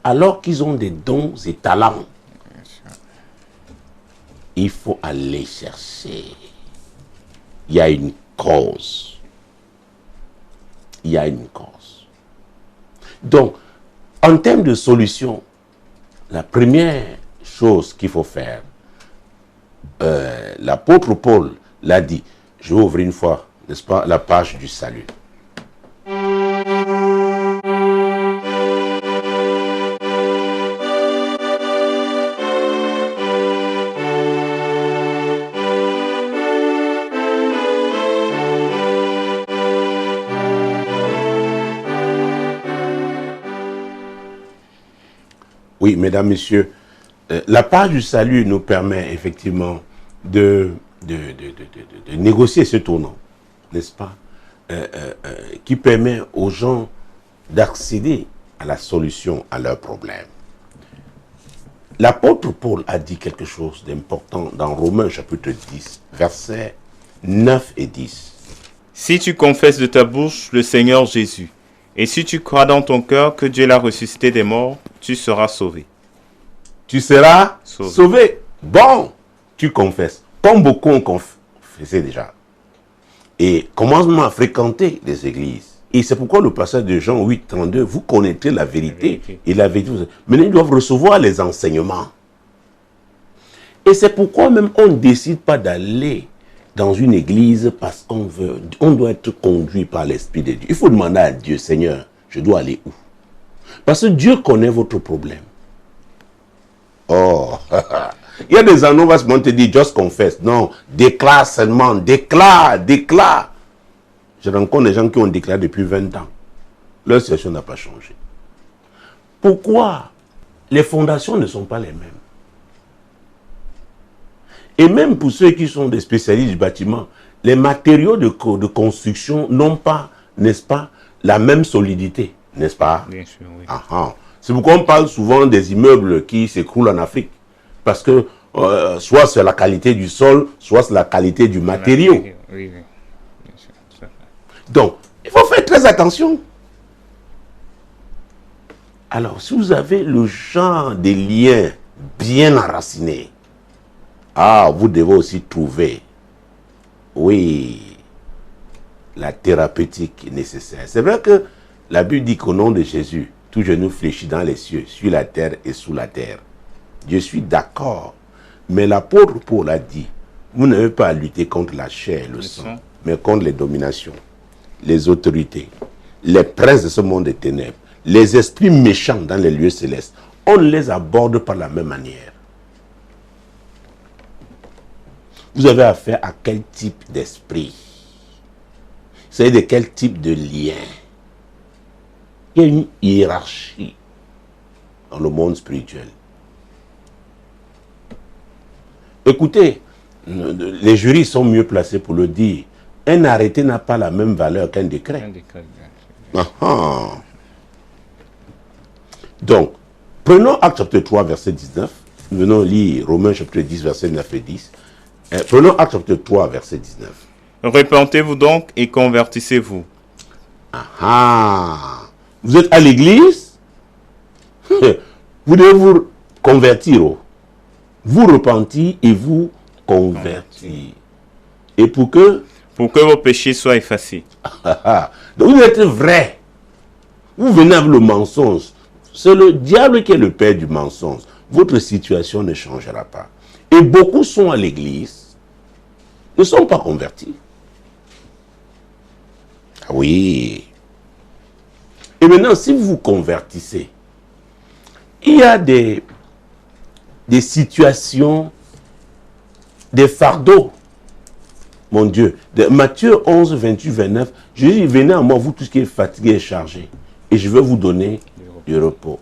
alors qu'ils ont des dons et talents. Il faut aller chercher. Il y a une cause. Il y a une cause. Donc, en termes de solution, la première chose qu'il faut faire, l'apôtre Paul l'a dit. Je vais ouvrir une fois, n'est-ce pas, la page du salut. Oui, mesdames, messieurs, la page du salut nous permet effectivement de négocier ce tournant, n'est-ce pas, qui permet aux gens d'accéder à la solution à leurs problèmes. L'apôtre Paul a dit quelque chose d'important dans Romains chapitre 10, versets 9 et 10. Si tu confesses de ta bouche le Seigneur Jésus, et si tu crois dans ton cœur que Dieu l'a ressuscité des morts, tu seras sauvé. Tu seras sauvé. Bon, tu confesses. Comme beaucoup ont confessé déjà. Et commence à fréquenter les églises. Et c'est pourquoi le passage de Jean 8, 32, vous connaîtrez la vérité. Et la vérité. Maintenant, ils doivent recevoir les enseignements. Et c'est pourquoi même on ne décide pas d'aller dans une église parce qu'on veut, on doit être conduit par l'Esprit de Dieu. Il faut demander à Dieu, Seigneur, je dois aller où? Parce que Dieu connaît votre problème. Oh, il y a des endroits où on va se dire, just confess. Non, déclare seulement, déclare. Je rencontre des gens qui ont déclaré depuis 20 ans. Leur situation n'a pas changé. Pourquoi? Les fondations ne sont pas les mêmes. Et même pour ceux qui sont des spécialistes du bâtiment, les matériaux de construction n'ont pas, n'est-ce pas, la même solidité, n'est-ce pas? Bien sûr, oui. C'est pourquoi on parle souvent des immeubles qui s'écroulent en Afrique. Parce que soit c'est la qualité du sol, soit c'est la qualité du matériau. Oui. Bien sûr, tout à fait. Donc, il faut faire très attention. Alors, si vous avez le genre des liens bien enracinés, vous devez aussi trouver, oui, la thérapeutique nécessaire. C'est vrai que la Bible dit qu'au nom de Jésus, tout genou fléchit dans les cieux, sur la terre et sous la terre. Je suis d'accord. Mais l'apôtre Paul a dit, vous n'avez pas à lutter contre la chair et le sang, mais contre les dominations, les autorités, les princes de ce monde des ténèbres, les esprits méchants dans les lieux célestes. On les aborde par la même manière. Vous avez affaire à quel type d'esprit? Vous savez de quel type de lien? Il y a une hiérarchie dans le monde spirituel. Écoutez, les jurys sont mieux placés pour le dire. Un arrêté n'a pas la même valeur qu'un décret. Donc, prenons Actes chapitre 3, verset 19. Nous venons lire Romains chapitre 10, verset 9 et 10. Prenons Actes chapitre 3, verset 19. Repentez-vous donc et convertissez-vous. Vous êtes à l'église, vous devez vous convertir, vous repentir et vous convertir. Et pour que vos péchés soient effacés. Donc vous êtes vrai. Vous venez avec le mensonge. C'est le diable qui est le père du mensonge. Votre situation ne changera pas. Et beaucoup sont à l'église, ne sont pas convertis. Oui. Et maintenant, si vous vous convertissez, il y a des situations, des fardeaux. Mon Dieu. De Matthieu 11, 28, 29, Jésus dit, venez à moi, vous tous qui êtes fatigués et chargés, et je vais vous donner du repos.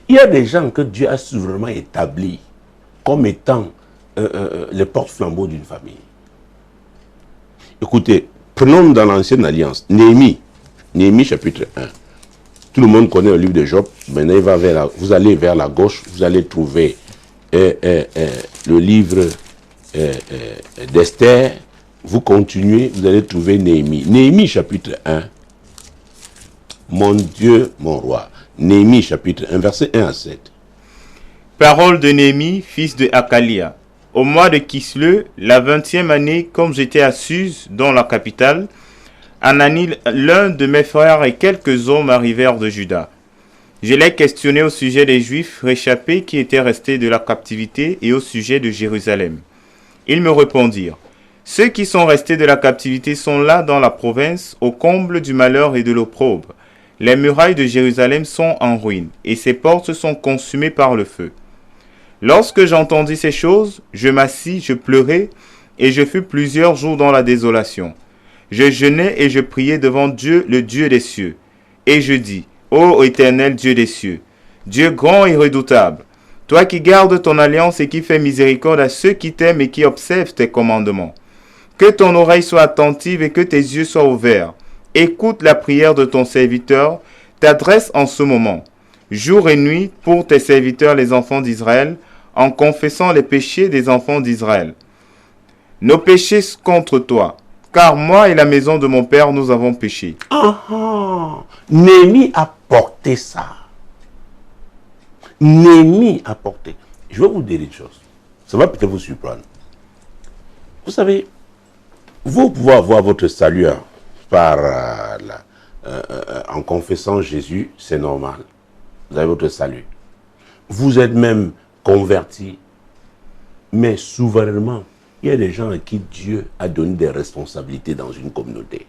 Il y a des gens que Dieu a souverainement établis comme étant les porte-flambeaux d'une famille. Écoutez, prenons dans l'ancienne alliance, Néhémie, Néhémie chapitre 1. Tout le monde connaît le livre de Job. Maintenant, vous allez vers la gauche, vous allez trouver le livre d'Esther. Vous continuez, vous allez trouver Néhémie. Néhémie chapitre 1. Mon Dieu, mon roi. Néhémie chapitre 1, verset 1 à 7. Parole de Néhémie, fils de Hakalia. Au mois de Kisleu, la 20e année, comme j'étais à Suse, dans la capitale, Anani, l'un de mes frères et quelques hommes arrivèrent de Juda. Je les questionnai au sujet des Juifs réchappés qui étaient restés de la captivité et au sujet de Jérusalem. Ils me répondirent, « Ceux qui sont restés de la captivité sont là dans la province, au comble du malheur et de l'opprobre. Les murailles de Jérusalem sont en ruine, et ses portes sont consumées par le feu. » Lorsque j'entendis ces choses, je m'assis, je pleurai, et je fus plusieurs jours dans la désolation. Je jeûnai et je priai devant Dieu, le Dieu des cieux. Et je dis, ô éternel Dieu des cieux, Dieu grand et redoutable, toi qui gardes ton alliance et qui fais miséricorde à ceux qui t'aiment et qui observent tes commandements. Que ton oreille soit attentive et que tes yeux soient ouverts. Écoute la prière de ton serviteur, t'adresse en ce moment, jour et nuit, pour tes serviteurs les enfants d'Israël, en confessant les péchés des enfants d'Israël. Nos péchés contre toi, car moi et la maison de mon père, nous avons péché. Néhémie a porté ça. Néhémie a porté. Je vais vous dire une chose. Ça va peut-être vous surprendre. Vous savez, vous pouvez avoir votre salut en confessant Jésus, c'est normal. Vous avez votre salut. Vous êtes même converti. Mais souverainement, il y a des gens à qui Dieu a donné des responsabilités dans une communauté.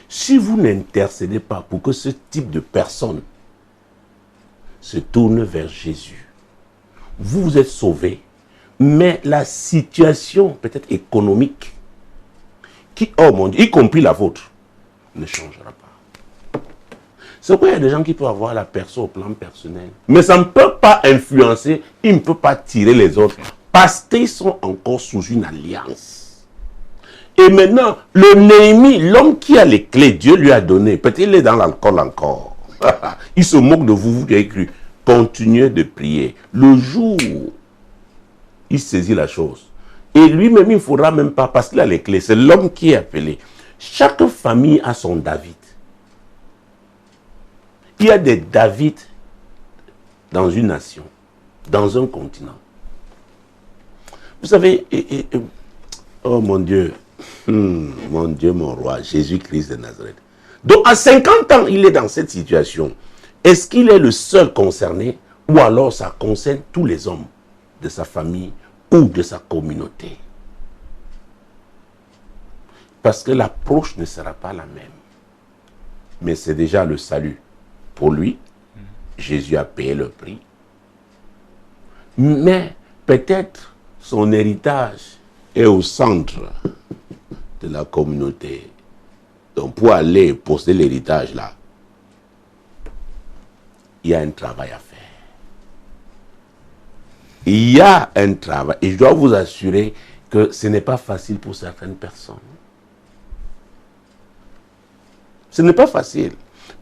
Si vous n'intercédez pas pour que ce type de personne se tourne vers Jésus, vous êtes sauvés, mais la situation peut-être économique, oh mon Dieu, y compris la vôtre, ne changera pas. C'est pourquoi il y a des gens qui peuvent avoir la personne au plan personnel, mais ça ne peut pas influencer, il ne peut pas tirer les autres, parce qu'ils sont encore sous une alliance. Et maintenant, le Néhémie, l'homme qui a les clés, Dieu lui a donné. Peut-être qu'il est dans l'alcool encore. Il se moque de vous, vous qui avez cru. Continuez de prier. Le jour, il saisit la chose. Et lui-même, il ne faudra même pas, parce qu'il a les clés. C'est l'homme qui est appelé. Chaque famille a son David. Il y a des David dans une nation, dans un continent. Vous savez, oh mon Dieu, mon roi, Jésus-Christ de Nazareth. Donc à 50 ans, il est dans cette situation. Est-ce qu'il est le seul concerné ou alors ça concerne tous les hommes de sa famille ou de sa communauté? Parce que l'approche ne sera pas la même. Mais c'est déjà le salut. Pour lui, Jésus a payé le prix. Mais peut-être son héritage est au centre de la communauté. Donc pour aller poser l'héritage là, il y a un travail à faire. Il y a un travail. Et je dois vous assurer que ce n'est pas facile pour certaines personnes. Ce n'est pas facile.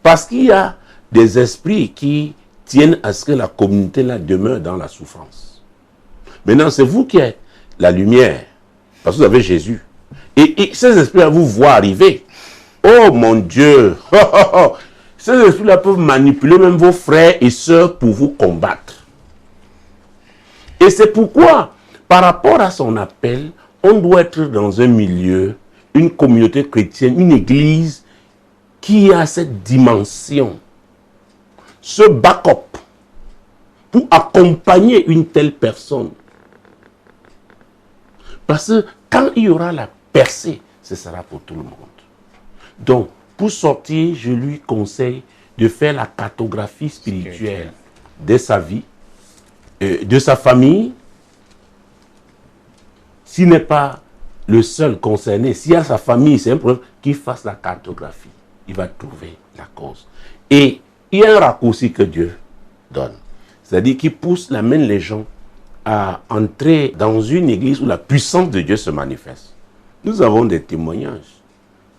Parce qu'il y a des esprits qui tiennent à ce que la communauté là demeure dans la souffrance. Maintenant, c'est vous qui êtes la lumière. Parce que vous avez Jésus. Et ces esprits-là vous voient arriver. Oh mon Dieu! Ces esprits-là peuvent manipuler même vos frères et sœurs pour vous combattre. Et c'est pourquoi, par rapport à son appel, on doit être dans un milieu, une communauté chrétienne, une église qui a cette dimension, ce backup pour accompagner une telle personne. Parce que quand il y aura la percée, ce sera pour tout le monde. Donc, pour sortir, je lui conseille de faire la cartographie spirituelle de sa vie, de sa famille. S'il n'est pas le seul concerné, s'il y a sa famille, c'est un problème, qu'il fasse la cartographie. Il va trouver la cause. Et il y a un raccourci que Dieu donne. C'est-à-dire qu'il amène les gens à entrer dans une église où la puissance de Dieu se manifeste. Nous avons des témoignages.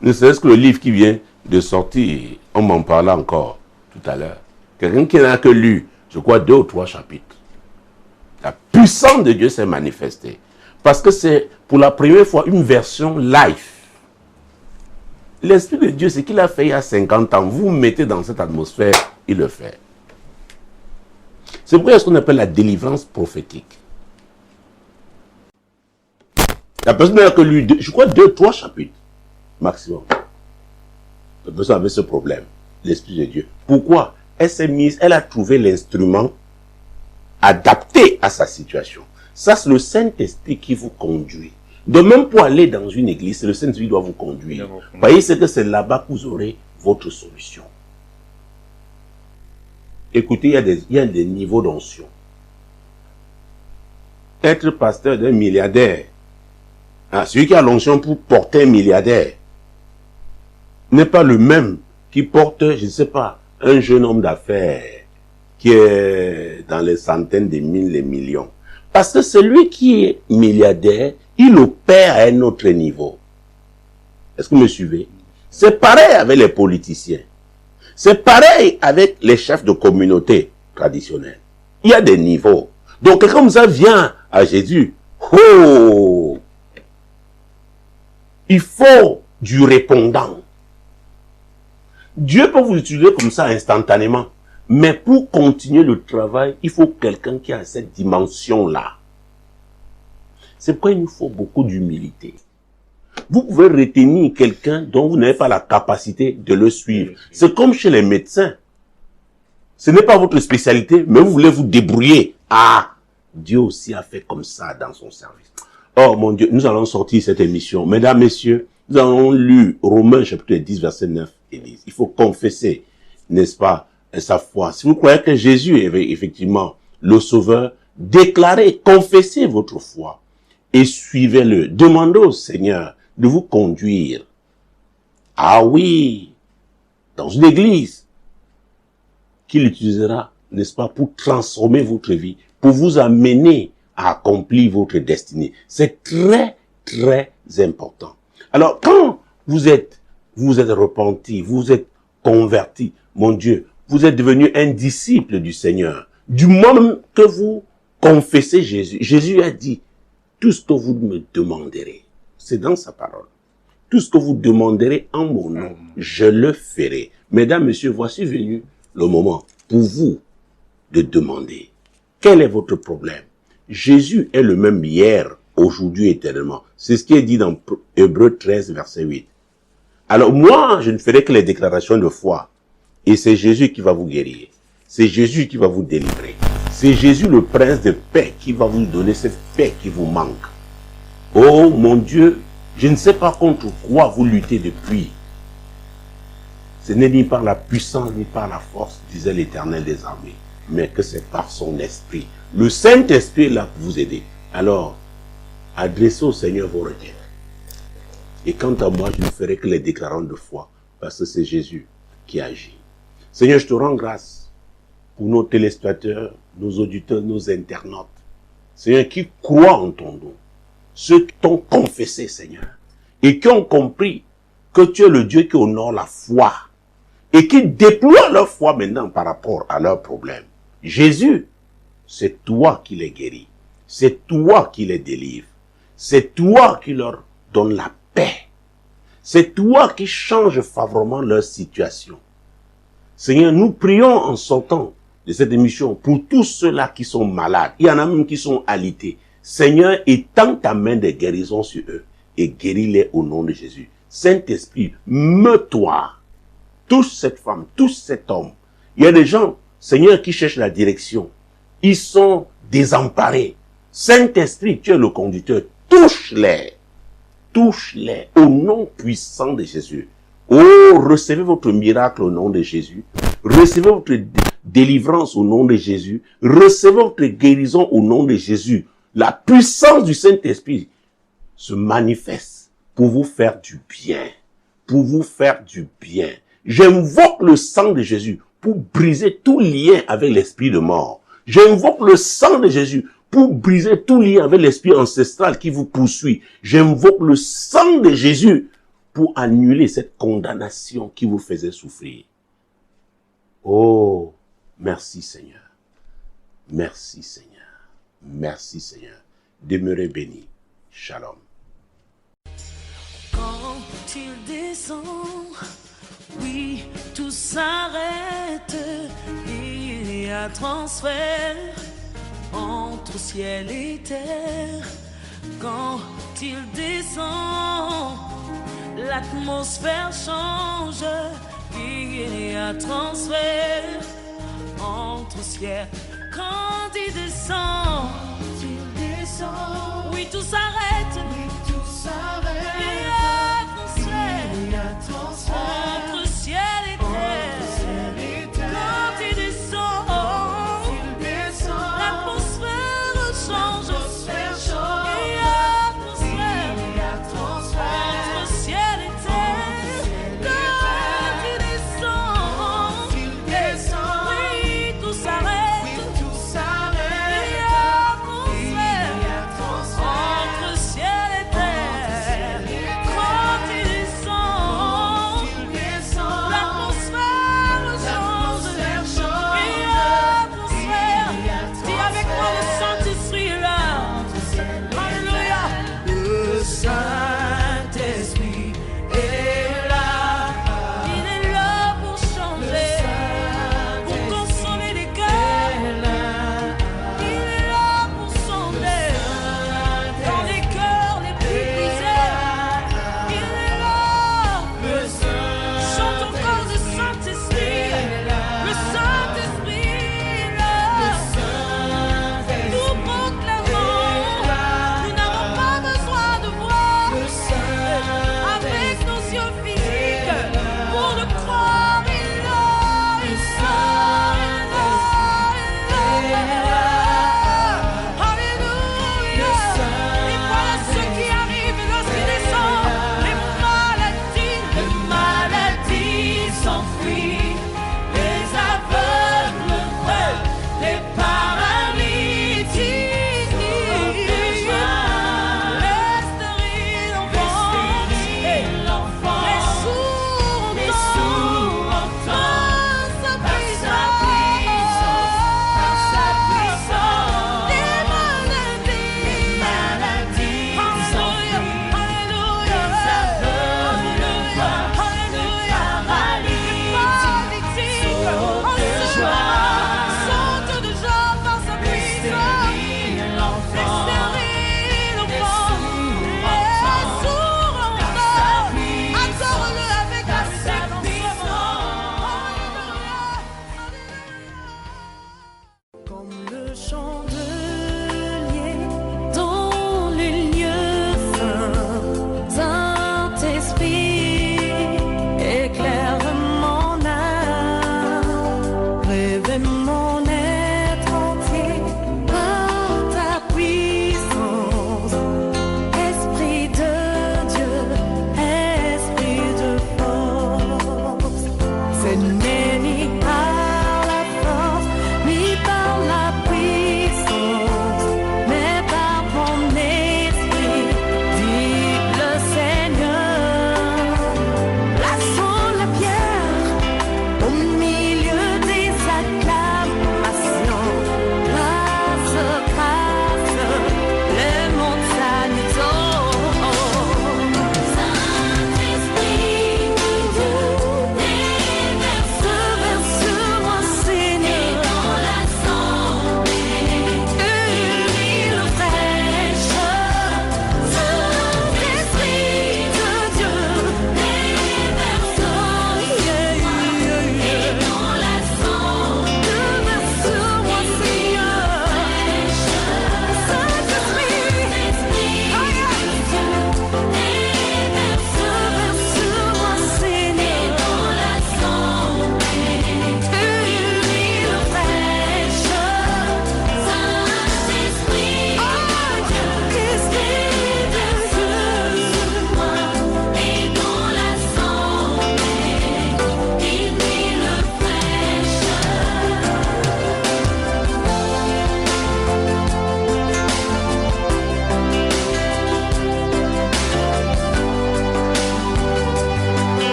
Ne serait-ce que le livre qui vient de sortir, on m'en parlait encore tout à l'heure. Quelqu'un qui n'a que lu, je crois, 2 ou 3 chapitres. La puissance de Dieu s'est manifestée. Parce que c'est pour la première fois une version live. L'Esprit de Dieu, ce qu'il a fait il y a 50 ans, vous mettez dans cette atmosphère, il le fait. C'est pourquoi il y a ce qu'on appelle la délivrance prophétique. La personne n'a que lu, je crois, 2 ou 3 chapitres, maximum. La personne avait ce problème, l'Esprit de Dieu. Pourquoi? Elle s'est mise, elle a trouvé l'instrument adapté à sa situation. Ça, c'est le Saint-Esprit qui vous conduit. De même pour aller dans une église, le Saint-Esprit doit vous conduire. Vous voyez, c'est que c'est là-bas que vous aurez votre solution. Écoutez, il y a des niveaux d'onction. Être pasteur d'un milliardaire, celui qui a l'onction pour porter un milliardaire, n'est pas le même qui porte, je ne sais pas, un jeune homme d'affaires qui est dans les centaines de mille, les millions. Parce que celui qui est milliardaire, il opère à un autre niveau. Est-ce que vous me suivez? C'est pareil avec les politiciens. C'est pareil avec les chefs de communauté traditionnels. Il y a des niveaux. Donc, quelqu'un comme ça vient à Jésus. Oh! Il faut du répondant. Dieu peut vous utiliser comme ça instantanément. Mais pour continuer le travail, il faut quelqu'un qui a cette dimension-là. C'est pourquoi il nous faut beaucoup d'humilité. Vous pouvez retenir quelqu'un dont vous n'avez pas la capacité de le suivre. C'est comme chez les médecins. Ce n'est pas votre spécialité, mais vous voulez vous débrouiller. Ah, Dieu aussi a fait comme ça dans son service. Oh mon Dieu, nous allons sortir cette émission. Mesdames, messieurs, nous allons lire Romains chapitre 10, verset 9 et 10. Il faut confesser, n'est-ce pas, sa foi. Si vous croyez que Jésus est effectivement le Sauveur, déclarez, confessez votre foi et suivez-le. Demandez au Seigneur de vous conduire. Ah oui, dans une église qu'il utilisera, n'est-ce pas, pour transformer votre vie, pour vous amener à accomplir votre destinée. C'est très, très important. Alors, quand vous êtes repenti, vous êtes converti, mon Dieu, vous êtes devenu un disciple du Seigneur. Du moment que vous confessez Jésus, Jésus a dit, tout ce que vous me demanderez, c'est dans sa parole. Tout ce que vous demanderez en mon nom, je le ferai. Mesdames, messieurs, voici venu le moment pour vous de demander. Quel est votre problème? Jésus est le même hier, aujourd'hui, éternellement. C'est ce qui est dit dans Hébreux 13, verset 8. Alors moi, je ne ferai que les déclarations de foi. Et c'est Jésus qui va vous guérir. C'est Jésus qui va vous délivrer. C'est Jésus le prince de paix qui va vous donner cette paix qui vous manque. Oh mon Dieu, je ne sais pas contre quoi vous luttez depuis. Ce n'est ni par la puissance ni par la force, disait l'Éternel des armées, mais que c'est par son esprit. Le Saint-Esprit est là pour vous aider. Alors, adressez au Seigneur vos requêtes. Et quant à moi, je ne ferai que les déclarations de foi, parce que c'est Jésus qui agit. Seigneur, je te rends grâce pour nos téléspectateurs, nos auditeurs, nos internautes. Seigneur, qui croient en ton nom. Ceux qui t'ont confessé, Seigneur. Et qui ont compris que tu es le Dieu qui honore la foi. Et qui déploient leur foi maintenant par rapport à leurs problèmes. Jésus, c'est toi qui les guéris. C'est toi qui les délivres. C'est toi qui leur donne la paix. C'est toi qui changes favorablement leur situation. Seigneur, nous prions en sortant de cette émission pour tous ceux-là qui sont malades. Il y en a même qui sont alités. Seigneur, étends ta main de guérison sur eux et guéris-les au nom de Jésus. Saint-Esprit, meut-toi. Touche cette femme, touche cet homme. Il y a des gens, Seigneur, qui cherchent la direction. Ils sont désemparés. Saint-Esprit, tu es le conducteur. Touche-les. Touche-les au nom puissant de Jésus. Oh, recevez votre miracle au nom de Jésus. Recevez votre délivrance au nom de Jésus. Recevez votre guérison au nom de Jésus. La puissance du Saint-Esprit se manifeste pour vous faire du bien. Pour vous faire du bien. J'invoque le sang de Jésus pour briser tout lien avec l'esprit de mort. J'invoque le sang de Jésus pour briser tout lien avec l'esprit ancestral qui vous poursuit. J'invoque le sang de Jésus pour annuler cette condamnation qui vous faisait souffrir. Oh, merci Seigneur. Merci Seigneur. Merci Seigneur. Demeurez bénis. Shalom. Quand il descend, oui, tout s'arrête. Il y a transfert entre ciel et terre. Quand il descend, l'atmosphère change. Il y a transfert entre ciel. Quand il descend, oui, tout s'arrête. Il y a transfert entre ciel et terre. Quand il descend, l'atmosphère change. Il y a transfert entre ciel et terre. Quand il descend, oui, tout s'arrête. Il y a transfert entre ciel et terre. Quand il descend, l'atmosphère change. Il y a transfert. Dis avec moi, le Saint-Esprit est là. Alléluia. Le Saint-Esprit est là. Il est là pour changer, pour consoler les cœurs. Il est là pour sonder dans les cœurs les plus brisés. Il est là. Chante encore le Saint-Esprit. Le Saint-Esprit est là. Nous proclamons. Nous n'avons pas besoin de voir avec nos yeux physiques pour le croire. Il est là. Il est là. Alléluia. Et voilà ce qui arrive lorsqu'il descend. Les maladies s'enfuient. Les aveugles voient. Les paralytiques. Les stériles enfants. Les sourds entendent. Par sa puissance. Les maladies s'enfuient. Alléluia. Les aveugles voient. Alléluia. Les paralytiques sautent de joie par sa puissance. Les stériles enfants. Les sourds entendent. Adore-le avec la comme le chandelier dans les lieux saints. Saint-Esprit, éclaire mon âme, révèle mon être entier par ta puissance. Esprit de Dieu, esprit de force, c'est